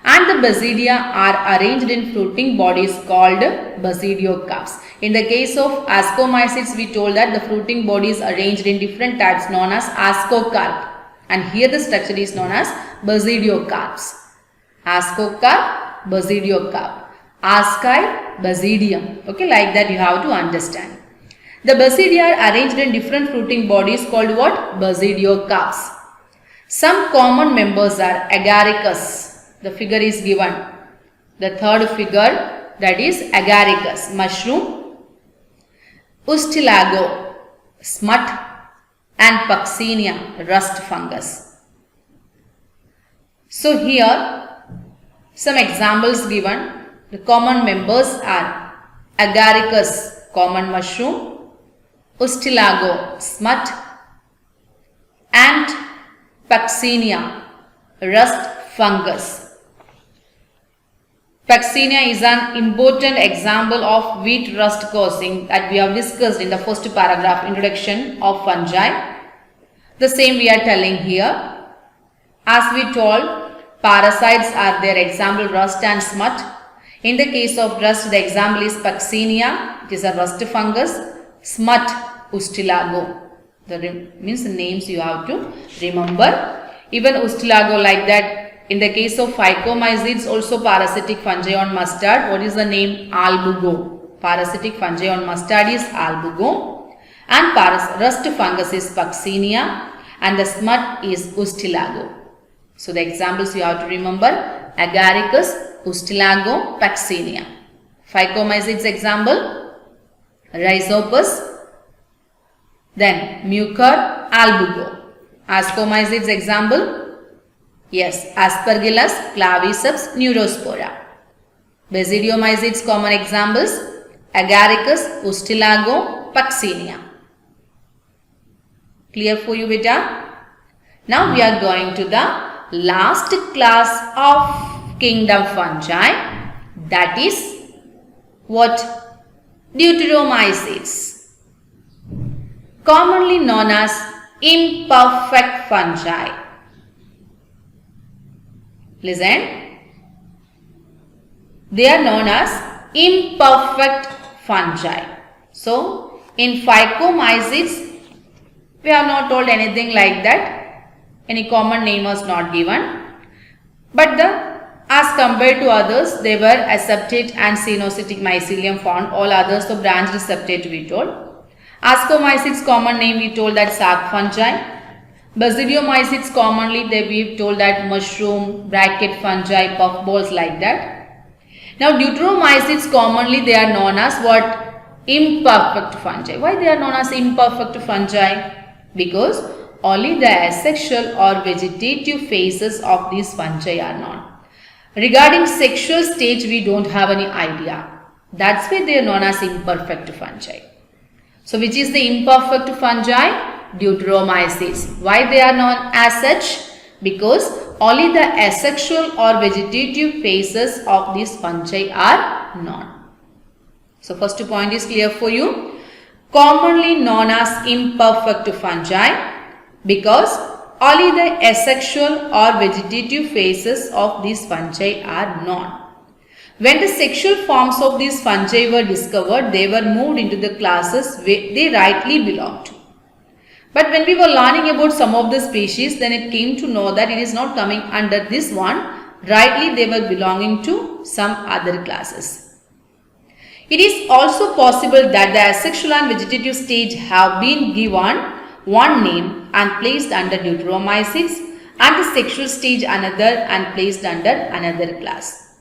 and the basidia are arranged in fruiting bodies called basidiocarps. In the case of ascomycetes, we told that the fruiting body is arranged in different types known as ascocarp, and here the structure is known as basidiocarps. Ascocarp, basidiocarp. Asci, basidium. Okay, like that you have to understand. The basidia are arranged in different fruiting bodies called what? Basidiocarps. Some common members are agaricus. The figure is given. The third figure, that is agaricus, mushroom, ustilago, smut, and puccinia, rust fungus. So here some examples given. The common members are agaricus, common mushroom, ustilago, smut, and puccinia, rust fungus. Puccinia is an important example of wheat rust causing that we have discussed in the first paragraph, introduction of fungi. The same we are telling here. As we told, parasites are their example rust and smut. In the case of rust, the example is puccinia, it is a rust fungus. Smut, ustilago. Means the names you have to remember. Even ustilago like that. In the case of phycomycetes, also parasitic fungi on mustard. What is the name? Albugo. Parasitic fungi on mustard is albugo. And rust fungus is puccinia. And the smut is ustilago. So the examples you have to remember: agaricus, ustilago, puccinia. Phycomycetes example: rhizopus. Then mucor, albugo. Ascomycetes example: yes, Aspergillus, Claviceps, Neurospora. Basidiomycetes common examples: agaricus, ustilago, puccinia. Clear for you, beta? Now we are going to the last class of kingdom fungi, that is what? Deuteromycetes, commonly known as imperfect fungi. Listen, they are known as imperfect fungi. So, in phycomycetes, we have not told anything like that. Any common name was not given. But as compared to others, they were aseptate and cenocytic mycelium found. All others, so branched septate we told. Ascomycetes common name we told that sac fungi. Basidiomycetes commonly we told that mushroom, bracket fungi, puffballs like that. Now Deuteromycetes commonly they are known as what? Imperfect fungi. Why they are known as imperfect fungi? Because only the asexual or vegetative phases of these fungi are known. Regarding sexual stage, we don't have any idea. That's why they are known as imperfect fungi. So which is the imperfect fungi? Deuteromycetes. Why they are known as such? Because only the asexual or vegetative phases of these fungi are known. So first point is clear for you. Commonly known as imperfect fungi because only the asexual or vegetative phases of these fungi are known. When the sexual forms of these fungi were discovered, they were moved into the classes they rightly belong to. But when we were learning about some of the species, then it came to know that it is not coming under this one. Rightly, they were belonging to some other classes. It is also possible that the asexual and vegetative stage have been given one name and placed under Deuteromycetes, and the sexual stage another and placed under another class.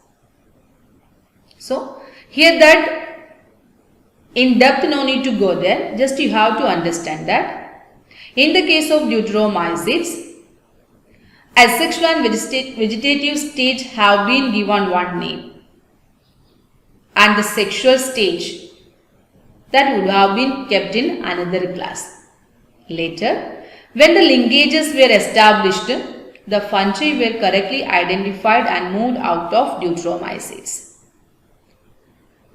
So, here that in depth no need to go there, just you have to understand that in the case of Deuteromycetes, asexual and vegetative stage have been given one name, and the sexual stage that would have been kept in another class. Later, when the linkages were established, the fungi were correctly identified and moved out of Deuteromycetes.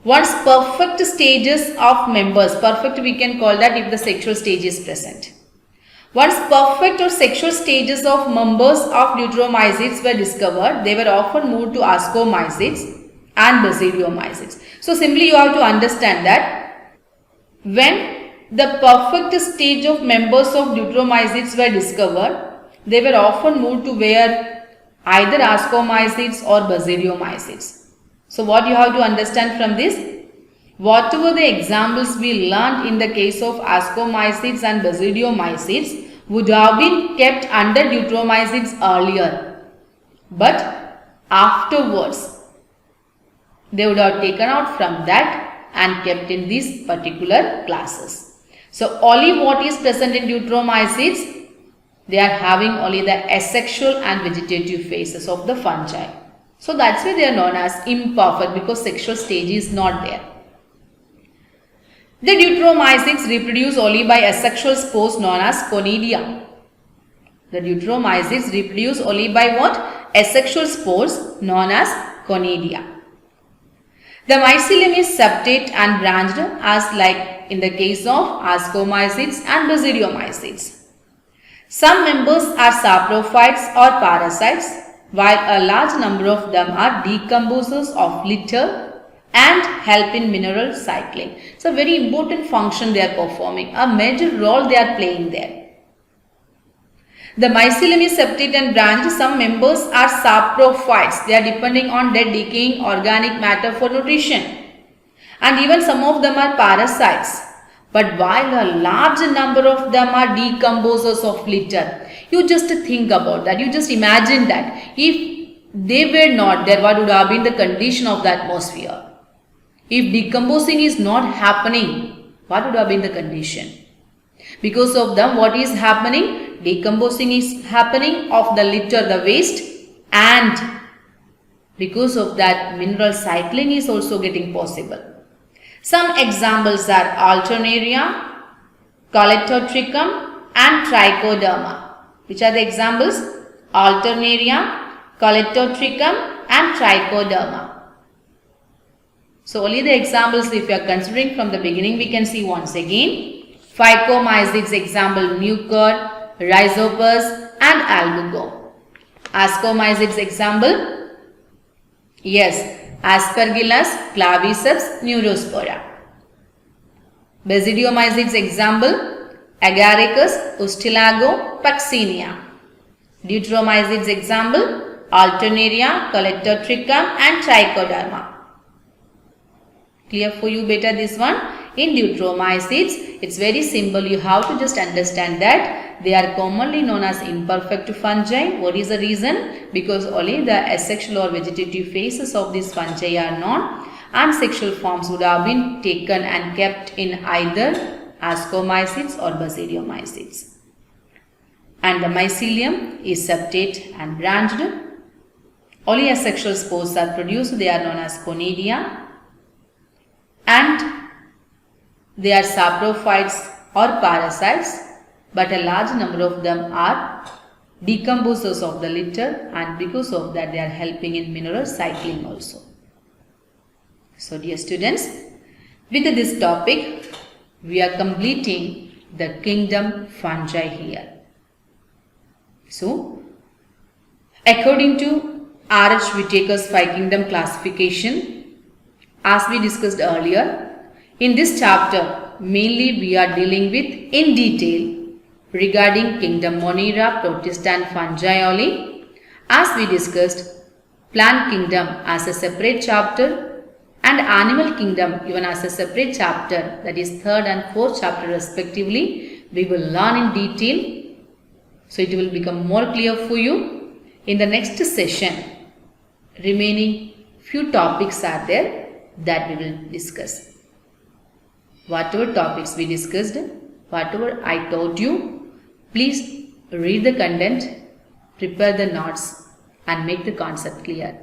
Once perfect stages of members, perfect we can call that if the sexual stage is present. Once perfect or sexual stages of members of Deuteromycetes were discovered, they were often moved to Ascomycetes and Basidiomycetes. So simply you have to understand that when the perfect stage of members of Deuteromycetes were discovered, they were often moved to where either Ascomycetes or Basidiomycetes. So what you have to understand from this? Whatever the examples we learned in the case of Ascomycetes and Basidiomycetes would have been kept under Deuteromycetes earlier, but afterwards they would have taken out from that and kept in these particular classes. So only what is present in Deuteromycetes, they are having only the asexual and vegetative phases of the fungi. So that's why they are known as imperfect, because sexual stage is not there. The Deuteromycetes reproduce only by asexual spores known as conidia. The Deuteromycetes reproduce only by what? Asexual spores known as conidia. The mycelium is septate and branched as like in the case of Ascomycetes and Basidiomycetes. Some members are saprophytes or parasites, while a large number of them are decomposers of litter and help in mineral cycling. It's a very important function they are performing, a major role they are playing there. The mycelium is septate and branched. Some members are saprophytes. They are depending on dead decaying organic matter for nutrition. And even some of them are parasites. But while a large number of them are decomposers of litter, you just think about that. You just imagine that. If they were not there, what would have been the condition of the atmosphere? If decomposing is not happening, what would have been the condition? Because of them, what is happening? Decomposing is happening of the litter, the waste, and because of that, mineral cycling is also getting possible. Some examples are Alternaria, Colectotrichum and Trichoderma. Which are the examples? Alternaria, Colectotrichum and Trichoderma. So only the examples if you are considering from the beginning we can see once again. Phycomycetes example Mucor, Rhizopus and Albugo. Ascomycetes example, yes, Aspergillus, Claviceps, Neurospora. Basidiomycetes example, Agaricus, Ustilago, Puccinia. Deuteromycetes example, Alternaria, Colectotrichum and Trichoderma. Clear for you beta this one? In Deuteromycetes, it's very simple. You have to just understand that they are commonly known as imperfect fungi. What is the reason? Because only the asexual or vegetative phases of these fungi are known, and sexual forms would have been taken and kept in either Ascomycetes or Basidiomycetes. And the mycelium is septate and branched. Only asexual spores are produced. They are known as conidia. And they are saprophytes or parasites, but a large number of them are decomposers of the litter, and because of that they are helping in mineral cycling also. So dear students, with this topic we are completing the kingdom fungi here. So, according to R.H. Whitaker's 5 Kingdom classification, as we discussed earlier, in this chapter, mainly we are dealing with in detail regarding Kingdom Monera, Protista and Fungi only. As we discussed, Plant Kingdom as a separate chapter and Animal Kingdom even as a separate chapter, that is 3rd and 4th chapter respectively, we will learn in detail. So it will become more clear for you. In the next session, remaining few topics are there that we will discuss. Whatever topics we discussed, whatever I taught you, please read the content, prepare the notes and make the concept clear.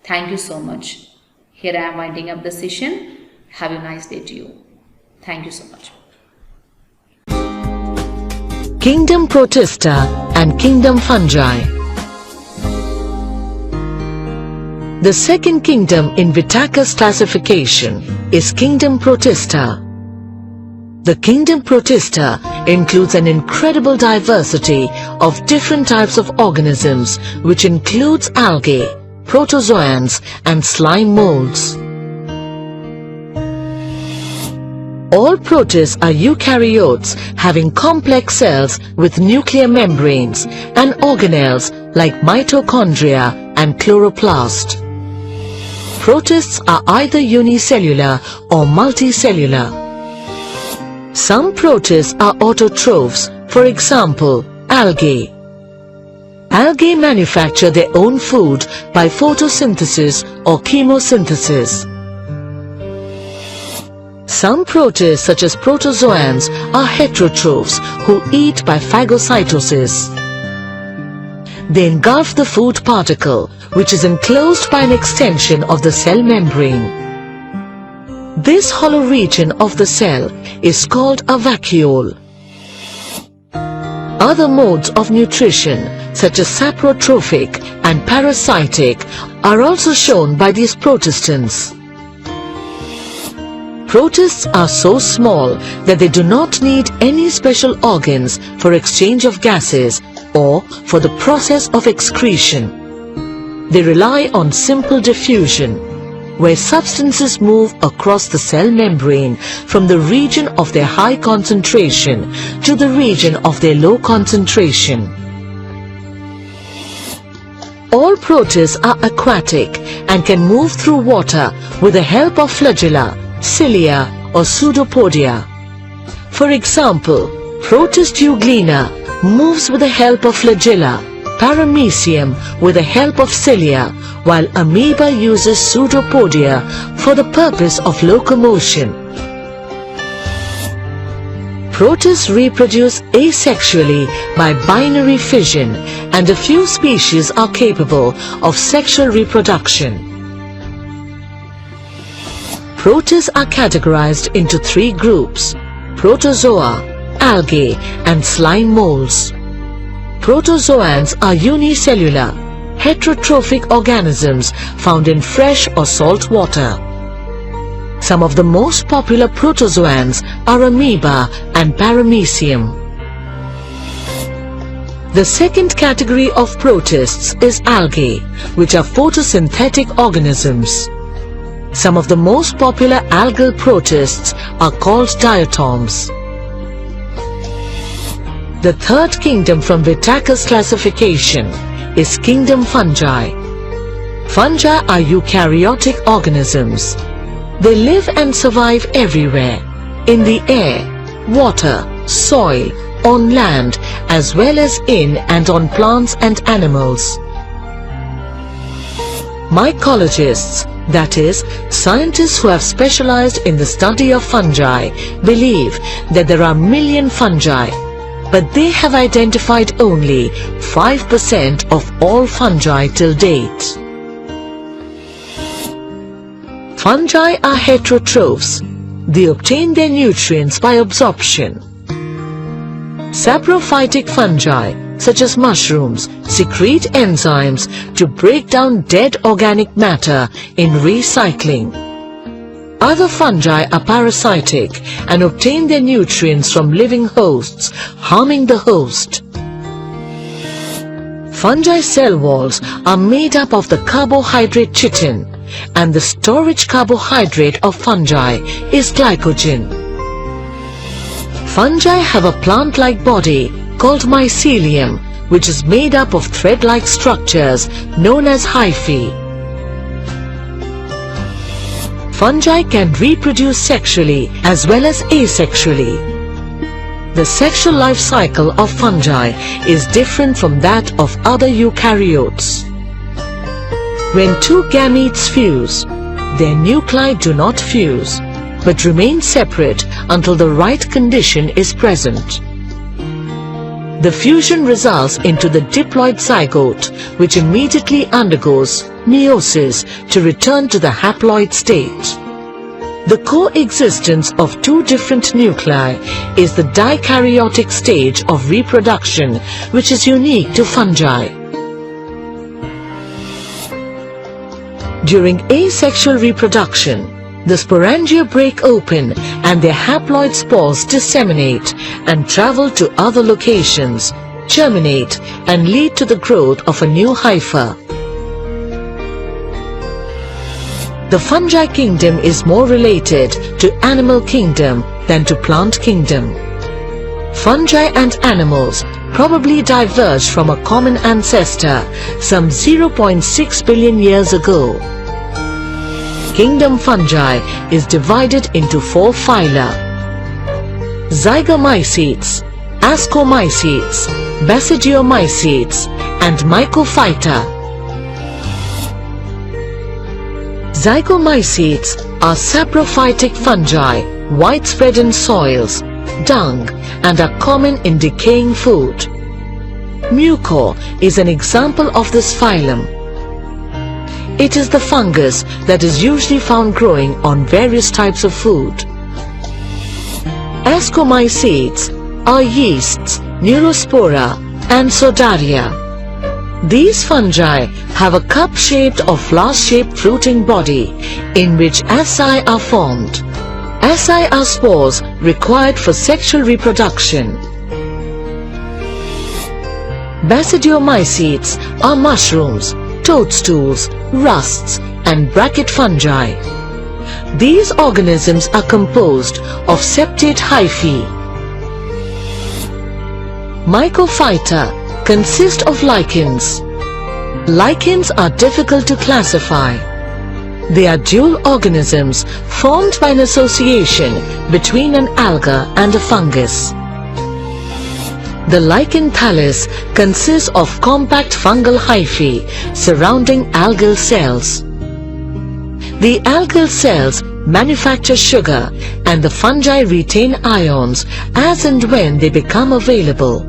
Thank you so much. Here I am winding up the session. Have a nice day to you. Thank you so much. Kingdom Protista and Kingdom Fungi. The second kingdom in Whitaker's classification is Kingdom Protista. The Kingdom Protista includes an incredible diversity of different types of organisms, which includes algae, protozoans and slime molds. All protists are eukaryotes having complex cells with nuclear membranes and organelles like mitochondria and chloroplast. Protists are either unicellular or multicellular. Some protists are autotrophs, for example, algae. Algae manufacture their own food by photosynthesis or chemosynthesis. Some protists, such as protozoans, are heterotrophs who eat by phagocytosis. They engulf the food particle, which is enclosed by an extension of the cell membrane. This hollow region of the cell is called a vacuole. Other modes of nutrition, such as saprotrophic and parasitic, are also shown by these protistans. Protists are so small that they do not need any special organs for exchange of gases or for the process of excretion. They rely on simple diffusion, where substances move across the cell membrane from the region of their high concentration to the region of their low concentration. All protists are aquatic and can move through water with the help of flagella, cilia or pseudopodia. For example, Protist euglena moves with the help of flagella, paramecium with the help of cilia, while amoeba uses pseudopodia for the purpose of locomotion. Protists reproduce asexually by binary fission, and a few species are capable of sexual reproduction. Protists are categorized into 3 groups: protozoa, algae and slime molds. Protozoans are unicellular, heterotrophic organisms found in fresh or salt water. Some of the most popular protozoans are amoeba and paramecium. The second category of protists is algae, which are photosynthetic organisms. Some of the most popular algal protists are called diatoms. The third kingdom from Whitaker's classification is Kingdom Fungi. Fungi are eukaryotic organisms. They live and survive everywhere, in the air, water, soil, on land, as well as in and on plants and animals. Mycologists, that is, scientists who have specialized in the study of fungi, believe that there are million fungi, but they have identified only 5% of all fungi till date. Fungi are heterotrophs. They obtain their nutrients by absorption. Saprophytic fungi, such as mushrooms, secrete enzymes to break down dead organic matter in recycling. Other fungi are parasitic and obtain their nutrients from living hosts, harming the host. Fungi cell walls are made up of the carbohydrate chitin, and the storage carbohydrate of fungi is glycogen. Fungi have a plant-like body called mycelium, which is made up of thread-like structures known as hyphae. Fungi can reproduce sexually as well as asexually. The sexual life cycle of fungi is different from that of other eukaryotes. When two gametes fuse, their nuclei do not fuse, but remain separate until the right condition is present. The fusion results into the diploid zygote, which immediately undergoes meiosis to return to the haploid state. The coexistence of two different nuclei is the dikaryotic stage of reproduction, which is unique to fungi. During asexual reproduction, the sporangia break open and their haploid spores disseminate and travel to other locations, germinate and lead to the growth of a new hypha. The fungi kingdom is more related to animal kingdom than to plant kingdom. Fungi and animals probably diverged from a common ancestor some 0.6 billion years ago. Kingdom fungi is divided into 4 phyla: Zygomycetes, Ascomycetes, Basidiomycetes, and Mycophyta. Zygomycetes are saprophytic fungi, widespread in soils, dung, and are common in decaying food. Mucor is an example of this phylum. It is the fungus that is usually found growing on various types of food. Ascomycetes are yeasts, Neurospora, and Sodaria. These fungi have a cup-shaped or flask-shaped fruiting body in which asci are formed. Asci are spores required for sexual reproduction. Basidiomycetes are mushrooms, toadstools, rusts, and bracket fungi. These organisms are composed of septate hyphae. Mycophyta consist of lichens. Lichens are difficult to classify. They are dual organisms formed by an association between an alga and a fungus. The lichen thallus consists of compact fungal hyphae surrounding algal cells. The algal cells manufacture sugar and the fungi retain ions as and when they become available.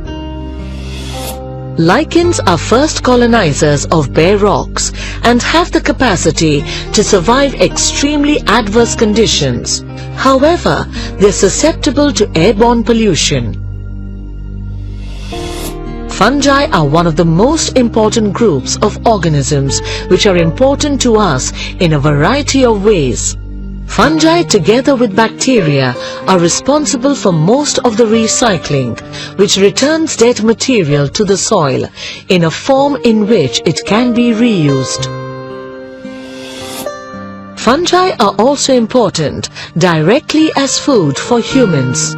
Lichens are first colonizers of bare rocks and have the capacity to survive extremely adverse conditions. However, they are susceptible to airborne pollution. Fungi are one of the most important groups of organisms which are important to us in a variety of ways. Fungi together with bacteria are responsible for most of the recycling, which returns dead material to the soil in a form in which it can be reused. Fungi are also important directly as food for humans.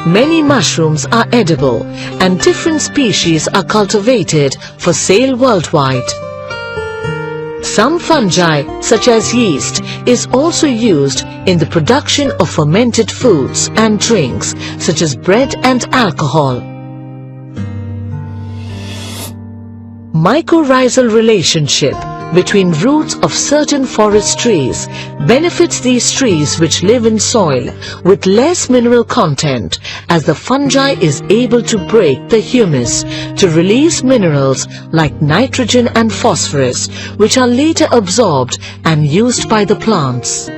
Many mushrooms are edible and different species are cultivated for sale worldwide. Some fungi, such as yeast, is also used in the production of fermented foods and drinks, such as bread and alcohol. Mycorrhizal relationship between roots of certain forest trees benefits these trees which live in soil with less mineral content, as the fungi is able to break the humus to release minerals like nitrogen and phosphorus, which are later absorbed and used by the plants.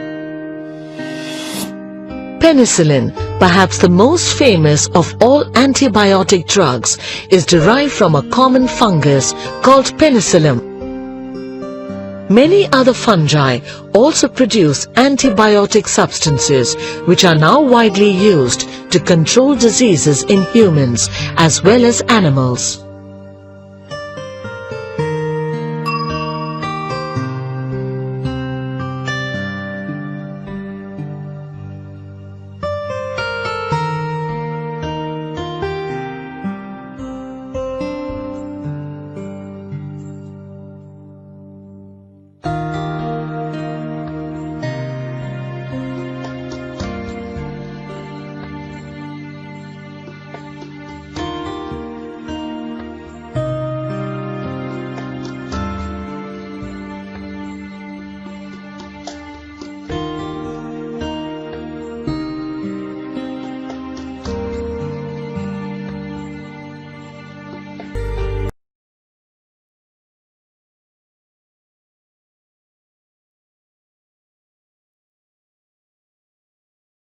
Penicillin, perhaps the most famous of all antibiotic drugs, is derived from a common fungus called Penicillium. Many other fungi also produce antibiotic substances which are now widely used to control diseases in humans as well as animals.